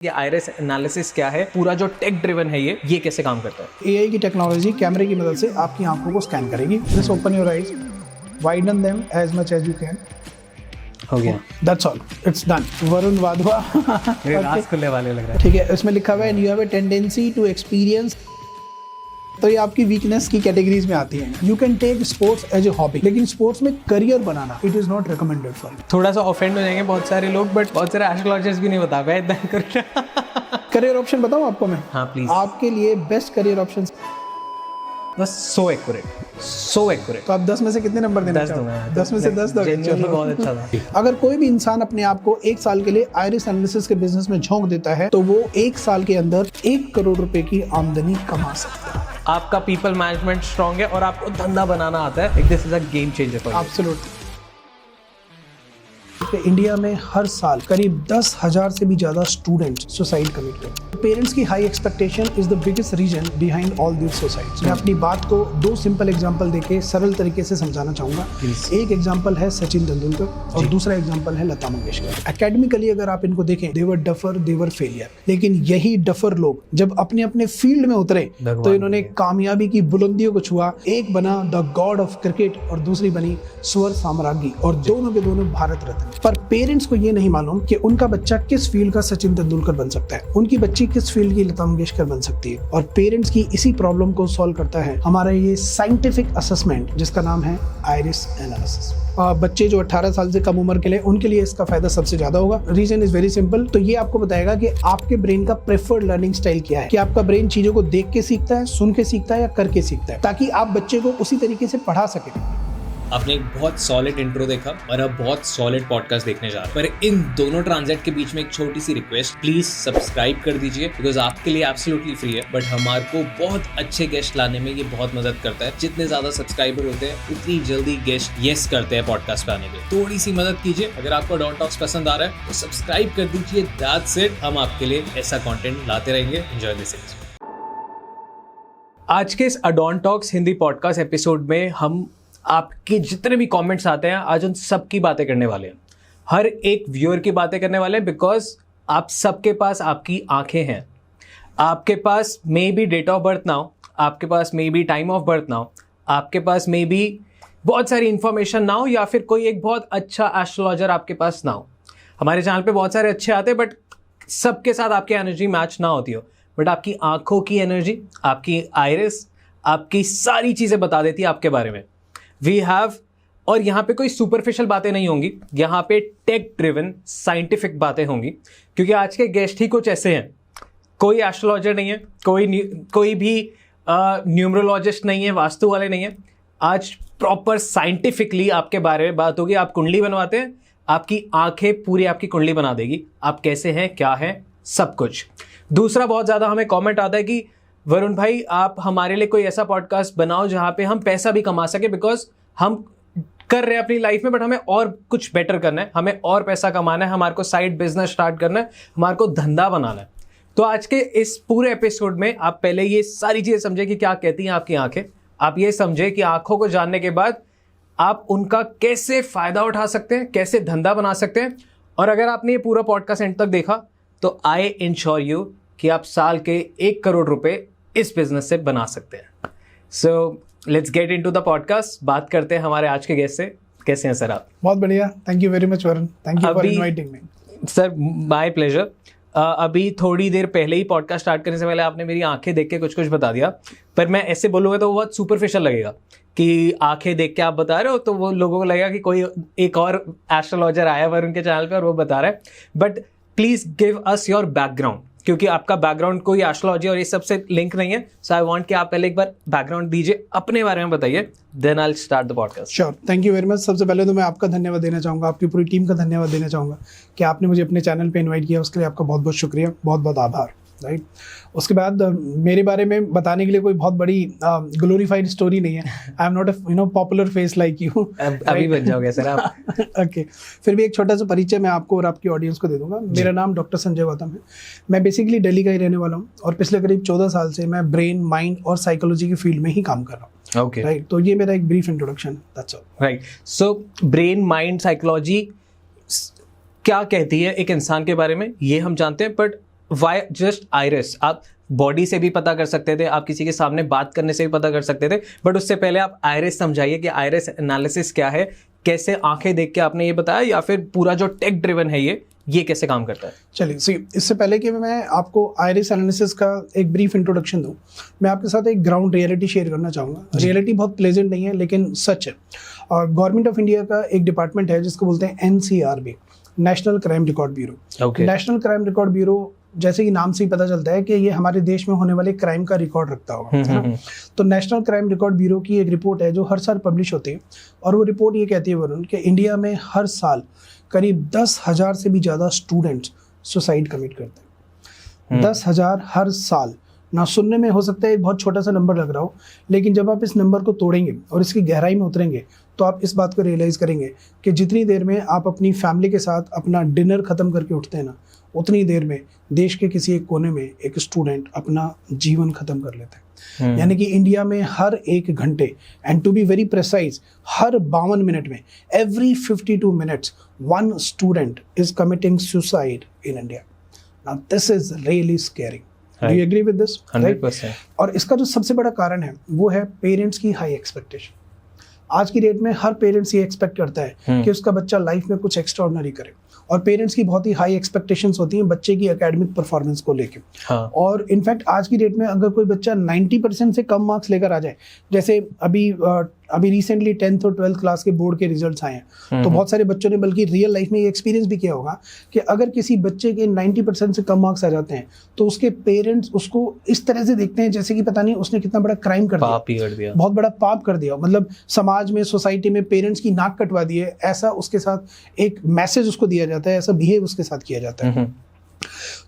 ये iris analysis क्या है, पूरा जो टेक ड्रिवन है ये कैसे काम करता है? एआई की टेक्नोलॉजी कैमरे की मदद से आपकी आंखों को स्कैन करेगी। Just open your eyes, widen them as much as you can. हो गया, that's all, it's done. Varun Wadhwa. मेरे राज खुलने वाले लग रहा है। ठीक है, इसमें लिखा हुआ है you have a tendency to experience. तो ये आपकी वीकनेस की कैटेगरीज में आती हैं। You can take sports as a hobby, लेकिन स्पोर्ट्स में करियर बनाना it is not recommended for. थोड़ा सा ऑफेंड हो जाएंगे बहुत सारे लोग, बट बहुत सारे एस्ट्रोलॉजर्स भी नहीं बता पाए इतना कर। करियर ऑप्शन बताऊं आपको मैं? हाँ प्लीज। आपके लिए बेस्ट करियर ऑप्शन बस सो एक्यूरेट। तो आप 10 में से कितने नंबर देना 10 दूंगा। 10 में से 10 दोगे? Genuinely बहुत अच्छा था। अगर कोई भी इंसान अपने आप को 1 साल के लिए आइरिस एनालिसिस के बिजनेस में झोंक देता है तो वो 1 साल के अंदर 1 करोड़ रुपए की आमदनी कमा सकता है। आपका पीपल मैनेजमेंट स्ट्रांग है और आपको धंधा बनाना आता है, this is a game changer for you. Absolutely. India में हर साल करीब 10,000 से भी ज्यादा स्टूडेंट सुसाइड कमिट करते हैं। पेरेंट्स की high expectation is the biggest reason behind all this suicides. मैं अपनी बात को 2 सिंपल एग्जांपल देके सरल तरीके से समझाना चाहूंगा। एक एग्जांपल है सचिन तेंदुलकर और दूसरा एग्जांपल है लता मंगेशकर। एकेडमिकली अगर आप इनको देखें, दे were duffer, they were failure. लेकिन यही डफर लोग जब अपने अपने फील्ड में उतरे तो इन्होंने कामयाबी की बुलंदियों को छुआ। एक बना द गॉड ऑफ क्रिकेट और दूसरी बनी स्वर साम्राज्ञी, और दोनों के दोनों भारत रत्न। पर पेरेंट्स को ये नहीं मालूम कि उनका बच्चा किस फील्ड का सचिन तेंदुलकर बन सकता है, उनकी बच्ची किस फील्ड की लता मंगेशकर बन सकती है। और पेरेंट्स की इसी प्रॉब्लम को सॉल्व करता है हमारा ये साइंटिफिक असेसमेंट जिसका नाम है आइरिस एनालिसिस। बच्चे जो 18 साल से कम उम्र के लिए, उनके लिए इसका फायदा सबसे ज्यादा होगा। Reason is very simple. तो ये आपको बताएगा कि आपके ब्रेन का प्रेफर्ड लर्निंग स्टाइल क्या है, कि आपका ब्रेन चीजों को देख के सीखता है, सुन के सीखता है या करके सीखता है, ताकि आप बच्चे को उसी तरीके से पढ़ा सके। आपने एक बहुत सॉलिड इंट्रो देखा और अब बहुत सॉलिड पॉडकास्ट देखने जा रहे हैं, पर इन दोनों ट्रांजेक्ट के बीच में एक छोटी सी रिक्वेस्ट, प्लीज सब्सक्राइब कर दीजिए, बिकॉज आपके लिए एब्सोल्युटली फ्री है, बट हमारे को बहुत अच्छे गेस्ट लाने में ये बहुत मदद करता है। जितने ज्यादा सब्सक्राइबर होते हैं उतनी जल्दी गेस्ट यस करते हैं पॉडकास्ट पे आने के। थोड़ी सी मदद कीजिए। अगर आपको डॉन टॉक्स पसंद आ रहा है तो सब्सक्राइब कर दीजिए। That's it. हम आपके लिए ऐसा कंटेंट लाते रहेंगे। Enjoy this. आज के इस अडॉन टॉक्स हिंदी पॉडकास्ट एपिसोड में हम आपके जितने भी कमेंट्स आते हैं आज उन सब की बातें करने वाले हैं। हर एक व्यूअर की बातें करने वाले हैं, बिकॉज आप सबके पास आपकी आंखें हैं। आपके पास may be date of birth ना हो, आपके पास may be time of birth ना हो, आपके पास मे बी बहुत सारी इंफॉर्मेशन ना हो, या फिर कोई एक बहुत अच्छा एस्ट्रोलॉजर आपके पास ना हो। हमारे चैनल पे बहुत सारे अच्छे आते हैं, बट सबके साथ आपकी एनर्जी मैच ना होती हो। बट आपकी आंखों की एनर्जी, आपकी आइरिस, आपकी सारी चीज़ें बता देती है आपके बारे में। वी हैव, और यहाँ पे कोई सुपरफिशियल बातें नहीं होंगी, यहाँ पे टेक ड्रिवन साइंटिफिक बातें होंगी, क्योंकि आज के गेस्ट ही कुछ ऐसे हैं। कोई एस्ट्रोलॉजर नहीं है, कोई भी न्यूमरोलॉजिस्ट नहीं है, वास्तु वाले नहीं है। आज प्रॉपर साइंटिफिकली आपके बारे में बात होगी। आप कुंडली बनवाते हैं, आपकी आंखें पूरी आपकी कुंडली बना देगी, आप कैसे हैं, क्या है, सब कुछ। दूसरा, बहुत ज़्यादा हमें कॉमेंट आता है कि वरुण भाई आप हमारे लिए कोई ऐसा पॉडकास्ट बनाओ जहाँ पे हम पैसा भी कमा सके, बिकॉज हम कर रहे हैं अपनी लाइफ में, बट हमें और कुछ बेटर करना है, हमें और पैसा कमाना है, हमारे को साइड बिजनेस स्टार्ट करना है, हमारे को धंधा बनाना है। तो आज के इस पूरे एपिसोड में आप पहले ये सारी चीज़ें समझे कि क्या कहती हैं आपकी आंखें। आप ये समझे कि आंखों को जानने के बाद आप उनका कैसे फ़ायदा उठा सकते हैं, कैसे धंधा बना सकते हैं। और अगर आपने ये पूरा पॉडकास्ट एंड तक देखा तो आई इंश्योर यू कि आप साल के 1 करोड़ रुपए इस बिजनेस से बना सकते हैं। So let's get into the podcast. बात करते हैं हमारे आज के गेस्ट से। कैसे हैं सर आप? बहुत बढ़िया, thank you very much Varun, thank you for inviting me. Sir my pleasure. अभी थोड़ी देर पहले ही पॉडकास्ट स्टार्ट करने से पहले आपने मेरी आंखें देख के कुछ कुछ बता दिया, पर मैं ऐसे बोलूँगा तो वो बहुत सुपरफिशियल लगेगा कि आंखें देख के आप बता रहे हो, तो वो लोगों को लगेगा कि कोई एक और एस्ट्रोलॉजर आया है उनके चैनल पे और वो बता रहा है। But please give us your background, क्योंकि आपका बैकग्राउंड कोई एस्ट्रोलॉजी और ये सब से लिंक नहीं है। सो आई वांट कि आप पहले एक बार बैकग्राउंड दीजिए, अपने बारे में बताइए, then I will start the podcast. Sure, thank you very much. सबसे पहले तो मैं आपका धन्यवाद देना चाहूँगा, आपकी पूरी टीम का धन्यवाद देना चाहूँगा कि आपने मुझे अपने चैनल पे इनवाइट किया, उसके लिए आपका बहुत बहुत शुक्रिया, बहुत बहुत आभार। राइट, उसके बाद मेरे बारे में बताने के लिए कोई बहुत बड़ी ग्लोरीफाइड स्टोरी नहीं है। I am not a popular face like you. अभी बन जाओगे सर आप। ओके, फिर भी एक छोटा सा परिचय मैं आपको और आपकी ऑडियंस को दे दूंगा। मेरा नाम डॉक्टर संजय गौतम है। मैं बेसिकली दिल्ली का ही रहने वाला हूँ और पिछले करीब 14 साल से मैं ब्रेन, माइंड और साइकोलॉजी की फील्ड में ही काम कर रहा हूँ। ओके, राइट, तो ये मेरा एक ब्रीफ इंट्रोडक्शन है, that's all. Right, so brain, mind, psychology क्या कहती है एक इंसान के बारे में ये हम जानते हैं, बट वाई जस्ट आइरिस? आप बॉडी से भी पता कर सकते थे, आप किसी के सामने बात करने से भी पता कर सकते थे, बट उससे पहले आप आइरिस समझाइए कि आइरिस एनालिसिस क्या है, कैसे आंखें देख के आपने ये बताया, या फिर पूरा जो टेक ड्रिवन है ये कैसे काम करता है? चलिए सी, इससे पहले कि मैं आपको आइरिस एनालिसिस का एक ब्रीफ इंट्रोडक्शन दूं, मैं आपके साथ एक ग्राउंड रियलिटी शेयर करना चाहूँगा। रियलिटी बहुत प्लेजेंट नहीं है लेकिन सच है। और गवर्नमेंट ऑफ इंडिया का एक डिपार्टमेंट है जिसको बोलते हैं NCRB, national crime record bureau. National crime record bureau, जैसे कि नाम से ही पता चलता है कि ये हमारे देश में होने वाले क्राइम का रिकॉर्ड रखता होगा, है ना। तो नेशनल क्राइम रिकॉर्ड ब्यूरो की एक रिपोर्ट है जो हर साल पब्लिश होती है, और वो रिपोर्ट ये कहती है वरुण कि इंडिया में हर साल करीब 10,000 से भी ज़्यादा स्टूडेंट्स सुसाइड कमिट करते हैं। 10,000 हर साल। ना सुनने में हो सकता है एक बहुत छोटा सा नंबर लग रहा हो, लेकिन जब आप इस नंबर को तोड़ेंगे और इसकी गहराई में उतरेंगे तो आप इस बात को रियलाइज़ करेंगे कि जितनी देर में आप अपनी फैमिली के साथ अपना डिनर ख़त्म करके उठते हैं ना, उतनी देर में देश के किसी एक कोने में एक स्टूडेंट अपना जीवन ख़त्म कर लेता है। यानी कि इंडिया में हर 1 घंटे, and to be very precise, हर 52 मिनट में, every 52 minutes 1 student is committing suicide in India. Now this is really scaring. Do you agree with this? 100%। और इसका जो सबसे बड़ा कारण है वो है पेरेंट्स की हाई एक्सपेक्टेशन। आज की डेट में हर पेरेंट्स ये एक्सपेक्ट करता है कि उसका बच्चा लाइफ में कुछ एक्स्ट्राऑर्डिनरी करे, और पेरेंट्स की बहुत ही हाई एक्सपेक्टेशंस होती हैं बच्चे की एकेडमिक परफॉर्मेंस को लेके। और इनफैक्ट आज की डेट में अगर कोई बच्चा 90% से कम मार्क्स लेकर आ जाए, जैसे अभी रिसेंटली 10th और 12th क्लास के बोर्ड के रिजल्ट्स आए हैं, तो बहुत सारे बच्चों ने बल्कि रियल लाइफ में ये एक्सपीरियंस भी किया होगा कि अगर किसी बच्चे के 90% से कम मार्क्स आ जाते हैं तो उसके पेरेंट्स उसको इस तरह से देखते हैं जैसे कि पता नहीं उसने कितना बड़ा क्राइम कर दिया, बहुत बड़ा पाप कर दिया, मतलब समाज में, सोसाइटी में पेरेंट्स की नाक कटवा दी है, ऐसा उसके साथ एक मैसेज उसको दिया जाता है, ऐसा बिहेव उसके साथ किया जाता है।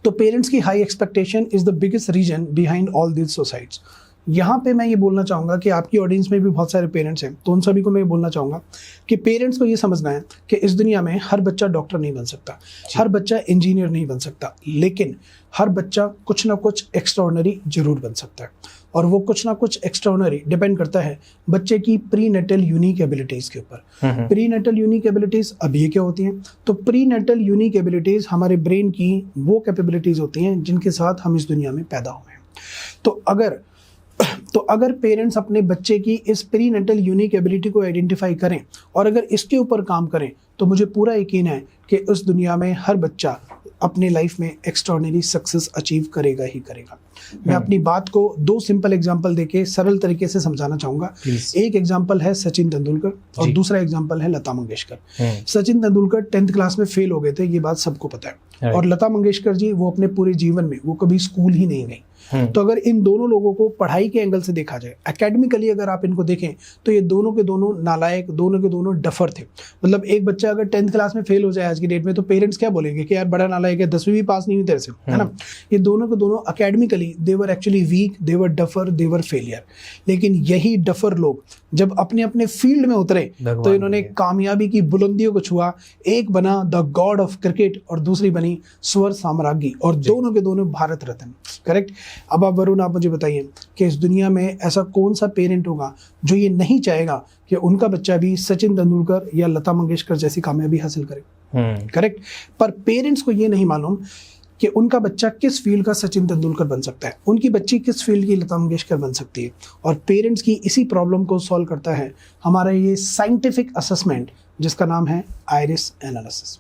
तो पेरेंट्स की high expectation is the biggest reason behind all this suicides. यहाँ पे मैं ये बोलना चाहूँगा कि आपकी ऑडियंस में भी बहुत सारे पेरेंट्स हैं, तो उन सभी को मैं ये बोलना चाहूँगा कि पेरेंट्स को ये समझना है कि इस दुनिया में हर बच्चा डॉक्टर नहीं बन सकता, हर बच्चा इंजीनियर नहीं बन सकता, लेकिन हर बच्चा कुछ ना कुछ एक्स्ट्राऑर्डिनरी जरूर बन सकता है। और वो कुछ ना कुछ एक्स्ट्राऑर्डिनरी डिपेंड करता है बच्चे की प्री नेटल यूनिक एबिलिटीज़ के ऊपर। प्री नेटल यूनिक एबिलिटीज़ अब ये क्या होती हैं? तो प्री नेटल यूनिक एबिलिटीज़ हमारे ब्रेन की वो कैपेबिलिटीज़ होती हैं जिनके साथ हम इस दुनिया में पैदा हुए हैं। तो अगर पेरेंट्स अपने बच्चे की इस प्री नेटल यूनिक एबिलिटी को आइडेंटिफाई करें और अगर इसके ऊपर काम करें, तो मुझे पूरा यकीन है कि उस दुनिया में हर बच्चा अपने लाइफ में एक्स्ट्राऑर्डिनरी सक्सेस अचीव करेगा ही करेगा। मैं अपनी बात को 2 सिंपल एग्जांपल देके सरल तरीके से समझाना चाहूँगा। एक एग्जांपल है सचिन तेंदुलकर और दूसरा एग्जांपल है लता मंगेशकर। सचिन तेंदुलकर 10th क्लास में फेल हो गए थे, ये बात सबको पता है, और लता मंगेशकर जी वो अपने पूरे जीवन में वो कभी स्कूल ही नहीं गई। तो अगर इन दोनों लोगों को पढ़ाई के एंगल से देखा जाए, एकेडमिकली अगर आप इनको देखें, तो ये दोनों के दोनों नालायक, दोनों के दोनों डफर थे। मतलब एक बच्चा अगर 10th क्लास में फेल हो जाए आज की डेट में, तो पेरेंट्स क्या बोलेंगे कि यार बड़ा नालायक है, 10वीं भी पास नहीं हुई तेरे से, है ना। ये दोनों के दोनों academically they were actually weak, they were duffer, they were failure. लेकिन यही डफर लोग जब अपने अपने फील्ड में उतरे तो इन्होंने कामयाबी की बुलंदियों को छुआ। एक बना द गॉड ऑफ क्रिकेट और दूसरी बनी स्वर साम्राज्ञी, और दोनों के दोनों भारत रत्न। करेक्ट। अब आप वरुण, आप मुझे बताइए कि इस दुनिया में ऐसा कौन सा पेरेंट होगा जो ये नहीं चाहेगा कि उनका बच्चा भी सचिन तेंदुलकर या लता मंगेशकर जैसी कामयाबी हासिल करे। करेक्ट। पर पेरेंट्स को ये नहीं मालूम कि उनका बच्चा किस फील्ड का सचिन तेंदुलकर बन सकता है, उनकी बच्ची किस फील्ड की लता मंगेशकर बन सकती है। और पेरेंट्स की इसी प्रॉब्लम को सॉल्व करता है हमारा ये साइंटिफिक असेसमेंट जिसका नाम है iris analysis.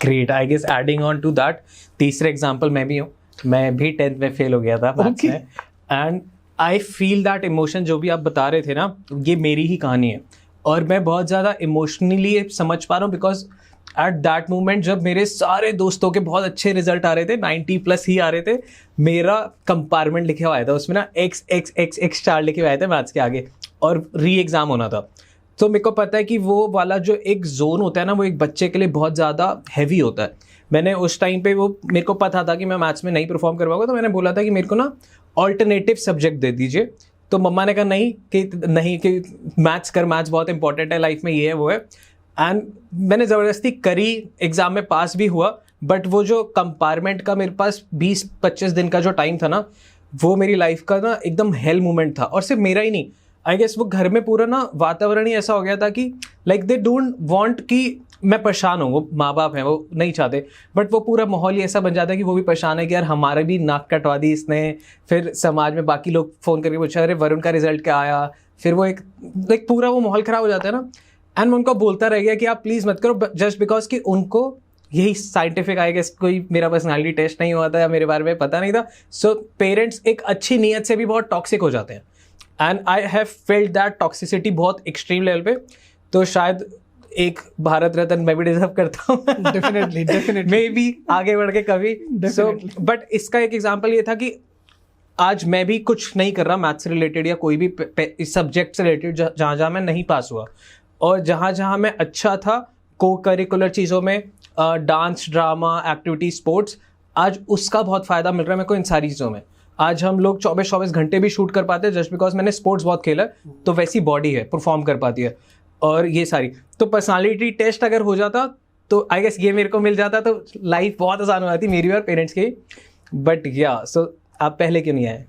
Great. I guess adding on to that, तीसरे एग्जांपल मैं भी हूँ, मैं भी 10th में फेल हो गया था मैथ्स में, and I feel that emotion जो भी आप बता रहे थे ना, ये मेरी ही कहानी है, और मैं बहुत ज़्यादा इमोशनली समझ पा रहा हूँ, बिकॉज एट दैट मोमेंट जब मेरे सारे दोस्तों के बहुत अच्छे रिजल्ट आ रहे थे, 90+ ही आ रहे थे, मेरा कंपार्टमेंट लिखे हुआ आया था, उसमें ना x स्टार लिखे हुए आए थे मैथ्स के आगे, और री एग्ज़ाम होना था। तो मेरे को पता है कि वो वाला जो एक जोन होता है ना, वो एक बच्चे के लिए बहुत ज़्यादा हैवी होता है। मैंने उस टाइम पे, वो मेरे को पता था कि मैं मैथ्स में नहीं परफॉर्म कर पाऊंगा, तो मैंने बोला था कि मेरे को ना ऑल्टरनेटिव सब्जेक्ट दे दीजिए। तो मम्मा ने कहा नहीं कि मैथ्स कर, मैथ्स बहुत इंपॉर्टेंट है लाइफ में, ये है वो है। एंड मैंने ज़बरदस्ती करी, एग्ज़ाम में पास भी हुआ, बट वो जो कंपार्टमेंट का मेरे पास 20-25 दिन का जो टाइम था ना, वो मेरी लाइफ का ना एकदम हेल मोमेंट था। और सिर्फ मेरा ही नहीं, आई गेस वो घर में पूरा ना वातावरण ही ऐसा हो गया था कि लाइक दे डोंट वांट कि मैं परेशान हूँ, वो माँ बाप हैं, वो नहीं चाहते, बट वो पूरा माहौल ही ऐसा बन जाता है कि वो भी परेशान है कि यार हमारे भी नाक कटवा दी इसने, फिर समाज में बाकी लोग फ़ोन करके पूछा अरे वरुण का रिजल्ट क्या आया, फिर वो एक पूरा वो माहौल ख़राब हो जाता है ना। एंड मैं उनको बोलता रह गया कि आप प्लीज़ मत करो, जस्ट बिकॉज कि उनको यही साइंटिफिक आई गेस कोई मेरा पर्सनालिटी टेस्ट नहीं हुआ था या मेरे बारे में पता नहीं था। सो पेरेंट्स एक अच्छी नीयत से भी बहुत टॉक्सिक हो जाते हैं, and I have felt that toxicity बहुत एक्सट्रीम लेवल पे। तो शायद एक भारत रत्न मैं भी डिजर्व करता हूँ डेफिनेटली मे भी आगे बढ़ के कभी। सो बट इसका एक एग्जांपल ये था कि आज मैं भी कुछ नहीं कर रहा मैथ्स से रिलेटेड या कोई भी सब्जेक्ट से रिलेटेड जहाँ जहाँ मैं नहीं पास हुआ, और जहाँ जहाँ मैं अच्छा था को करिकुलर चीज़ों में, डांस ड्रामा एक्टिविटी स्पोर्ट्स, आज उसका बहुत फ़ायदा मिल रहा है मेरे को इन सारी चीज़ों में। आज हम लोग 24-24 घंटे भी शूट कर पाते हैं जस्ट बिकॉज मैंने स्पोर्ट्स बहुत खेला है, तो वैसी बॉडी है परफॉर्म कर पाती है। और ये सारी तो पर्सनालिटी टेस्ट अगर हो जाता तो आई गेस ये मेरे को मिल जाता तो लाइफ बहुत आसान हो जाती मेरी और पेरेंट्स की। बट या सो आप पहले क्यों नहीं आए?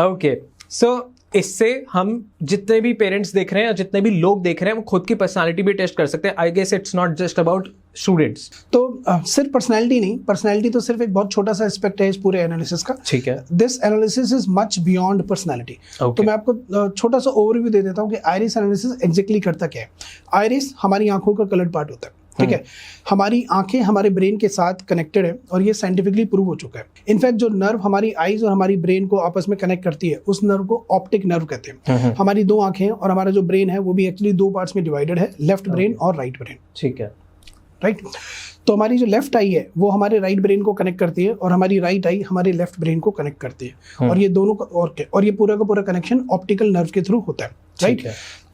ओके, सो इससे हम जितने भी पेरेंट्स देख रहे हैं या जितने भी लोग देख रहे हैं वो खुद की पर्सनालिटी भी टेस्ट कर सकते हैं। I guess it's not just about students. तो सिर्फ पर्सनालिटी नहीं, पर्सनालिटी तो सिर्फ एक बहुत छोटा सा एस्पेक्ट है इस पूरे एनालिसिस का। ठीक है, this analysis is much beyond personality. तो मैं आपको छोटा सा ओवरव्यू दे देता हूँ कि आइरिस एनालिसिस एग्जैक्टली करता क्या है। आइरिस हमारी आंखों का कलर्ड पार्ट होता है, ठीक है। हमारी आंखें हमारे ब्रेन के साथ कनेक्टेड है और ये साइंटिफिकली प्रूव हो चुका है। इनफैक्ट जो नर्व हमारी आईज और हमारी ब्रेन को आपस में कनेक्ट करती है उस नर्व को ऑप्टिक नर्व कहते हैं। हमारी दो आंखें और हमारा जो ब्रेन है वो भी एक्चुअली दो पार्ट्स में डिवाइडेड है, लेफ्ट ब्रेन और राइट ब्रेन। ठीक है, राइट। तो हमारी जो लेफ्ट आई है वो हमारे राइट ब्रेन को कनेक्ट करती है और हमारी राइट आई हमारे लेफ्ट ब्रेन को कनेक्ट करती है। और ये दोनों और ये पूरा का पूरा कनेक्शन ऑप्टिकल नर्व के थ्रू होता है, राइट।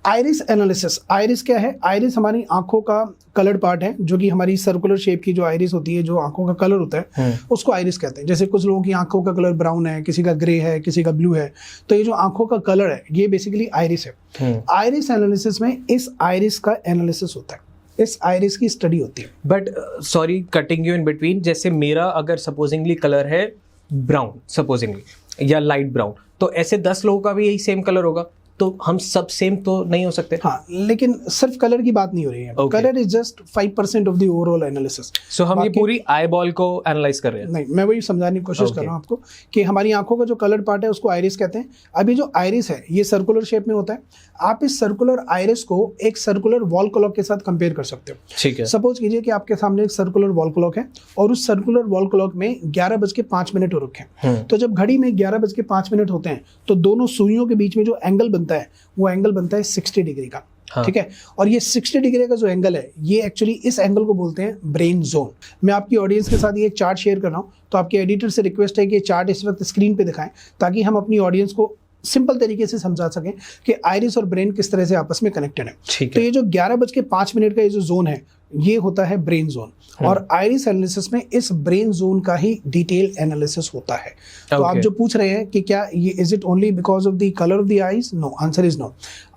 आइरिस एनालिसिस, आइरिस क्या है? आइरिस हमारी आंखों का कलर्ड पार्ट है, जो कि हमारी सर्कुलर शेप की जो आइरिस होती है, जो आंखों का कलर होता है उसको आइरिस कहते हैं। जैसे कुछ लोगों की आंखों का कलर ब्राउन है, किसी का ग्रे है, किसी का ब्लू है, तो ये जो आंखों का कलर है ये बेसिकली आइरिस है। आइरिस एनालिसिस में इस आइरिस का एनालिसिस होता है, इस आइरिस की स्टडी होती है। But sorry cutting you in between, जैसे मेरा अगर सपोजिंगली कलर है ब्राउन सपोजिंगली या लाइट ब्राउन, तो ऐसे 10 लोगों का भी यही सेम कलर होगा, तो हम सब सेम तो नहीं हो सकते। हाँ, लेकिन सिर्फ कलर की बात नहीं हो रही है। Colour is just 5% of the overall analysis. So हम ये पूरी आई बॉल को एनालाइज कर रहे हैं? नहीं, मैं वही समझाने की कोशिश कर रहा हूँ आपको कि हमारी आंखों का जो कलर पार्ट है उसको आइरिस कहते हैं। अभी जो आइरिस है ये सर्कुलर शेप में होता है। आप इस सर्कुलर आइरिस को एक सर्कुलर वॉल क्लॉक के साथ कंपेयर कर सकते हो। ठीक है, सपोज कीजिए कि आपके सामने एक सर्कुलर वॉल क्लॉक है और उस सर्कुलर वॉल क्लॉक में 11:05 हो रखे हैं। तो जब घड़ी में 11:05 होते हैं तो दोनों सुइयों के बीच में जो एंगल बनता है वो एंगल बनता है 60 डिग्री का। हाँ। ठीक है, और ये 60 डिग्री का जो एंगल है ये एक्चुअली इस एंगल को बोलते हैं ब्रेन जोन। मैं आपकी ऑडियंस के साथ ये चार्ट शेयर कर रहा हूँ, तो आपके एडिटर से रिक्वेस्ट है कि ये चार्ट इस वक्त स्क्रीन पे दिखाएं ताकि हम अपनी ऑडियंस को सिंपल तरीके से समझा सकें कि आइरिस और ब्रेन किस तरह से आपस में कनेक्टेड है। तो ये जो 11:05 का ये जो जोन है ये होता है ब्रेन जोन, और आइरिस एनालिसिस में इस ब्रेन जोन का ही डिटेल एनालिसिस होता है। तो आप जो पूछ रहे हैं कि क्या ये is it only because of the colour of the eyes? No, answer is no.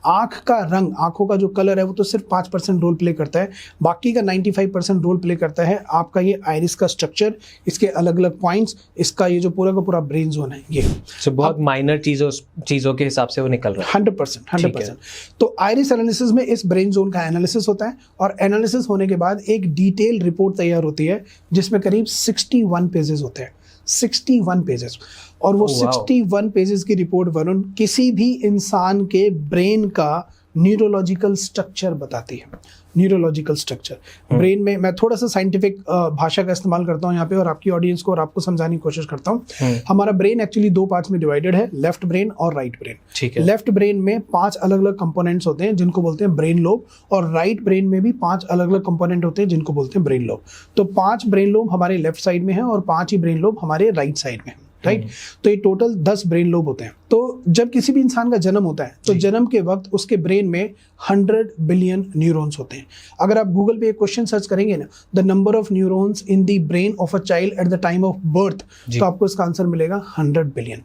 आंख का रंग, आंखों का जो कलर है वो तो सिर्फ 5% रोल प्ले करता है, बाकी का 95% रोल प्ले करता है आपका ये आइरिस का स्ट्रक्चर, इसके अलग अलग पॉइंट्स, इसका ये जो पूरा का पूरा ब्रेन जोन है ये। बहुत माइनर चीजों के हिसाब से वो निकल रहा है। 100%। तो आइरिस एनालिसिस में इस ब्रेन जोन का एनालिसिस होता है, और एनालिसिस होने के बाद एक डिटेल रिपोर्ट तैयार होती है जिसमें करीब 61 पेजेस होते हैं। 61 पेजेस, और वो 61 पेजेस की रिपोर्ट वरुण किसी भी इंसान के ब्रेन का न्यूरोलॉजिकल स्ट्रक्चर बताती है। न्यूरोलॉजिकल स्ट्रक्चर ब्रेन में, मैं थोड़ा सा साइंटिफिक भाषा का इस्तेमाल करता हूँ यहाँ पे और आपकी ऑडियंस को और आपको समझाने की कोशिश करता हूँ। हमारा ब्रेन एक्चुअली 2 पार्ट्स में डिवाइडेड है, लेफ्ट ब्रेन और राइट ब्रेन। ठीक है, लेफ्ट ब्रेन में 5 अलग अलग कंपोनेंट्स होते हैं जिनको बोलते हैं ब्रेन लोब, और राइट ब्रेन में भी 5 अलग अलग कंपोनेंट होते हैं जिनको बोलते हैं ब्रेन लोब। तो 5 ब्रेन लोब हमारे लेफ्ट साइड में है और 5 ही ब्रेन लोब हमारे राइट साइड में है, राइट। तो ये टोटल 10 ब्रेन लोब होते हैं। तो जब किसी भी इंसान का जन्म होता है तो जन्म के वक्त उसके ब्रेन में 100 बिलियन न्यूरॉन्स होते हैं। अगर आप गूगल पे एक क्वेश्चन सर्च करेंगे ना, the number of neurons in the brain of a child at the time of birth, तो आपको इसका आंसर मिलेगा 100 बिलियन।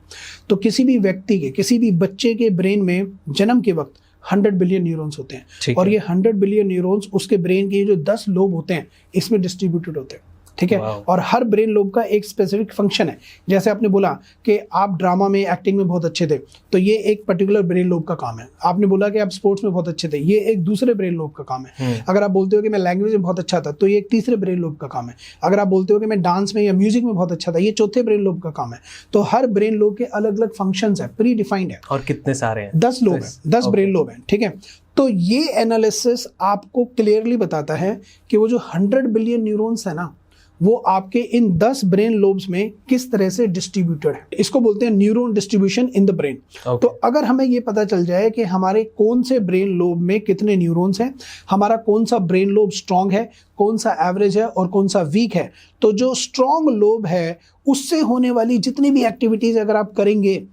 तो किसी भी व्यक्ति के, किसी भी बच्चे के ब्रेन में जन्म के वक्त 100 बिलियन न्यूरॉन्स होते हैं, और ये 100 बिलियन न्यूरॉन्स उसके ब्रेन के जो 10 लोब होते हैं इसमें डिस्ट्रीब्यूटेड होते हैं। ठीक है। Wow. और हर ब्रेन लोब का एक स्पेसिफिक फंक्शन है। जैसे आपने बोला कि आप ड्रामा में, एक्टिंग में बहुत अच्छे थे, तो ये एक पर्टिकुलर ब्रेन लोब का काम है। आपने बोला कि आप स्पोर्ट्स में बहुत अच्छे थे, ये एक दूसरे ब्रेन लोब का काम है। अगर आप बोलते हो कि मैं लैंग्वेज में बहुत अच्छा था, तो ये एक तीसरे ब्रेन लोब का काम है। अगर आप बोलते हो कि मैं डांस में या म्यूजिक में बहुत अच्छा था, ये चौथे ब्रेन लोब का काम है। तो हर ब्रेन लोब के अलग अलग फंक्शंस है, प्री डिफाइंड है। और कितने सारे हैं? 10 लोब हैं, 10 ब्रेन लोब हैं, ठीक है। तो ये एनालिसिस आपको क्लियरली बताता है कि वो जो 100 बिलियन न्यूरॉन्स है ना, वो आपके इन 10 ब्रेन लोब्स में किस तरह से डिस्ट्रीब्यूटेड है। इसको बोलते हैं neuron distribution in the brain. तो अगर हमें ये पता चल जाए कि हमारे कौन से ब्रेन लोब में कितने न्यूरॉन्स हैं, हमारा कौन सा ब्रेन लोब स्ट्रांग है, कौन सा एवरेज है और कौन सा वीक है, तो जो स्ट्रांग लोब है उससे होने वाली जितनी भी एक्टिविटीज अगर आप करेंगे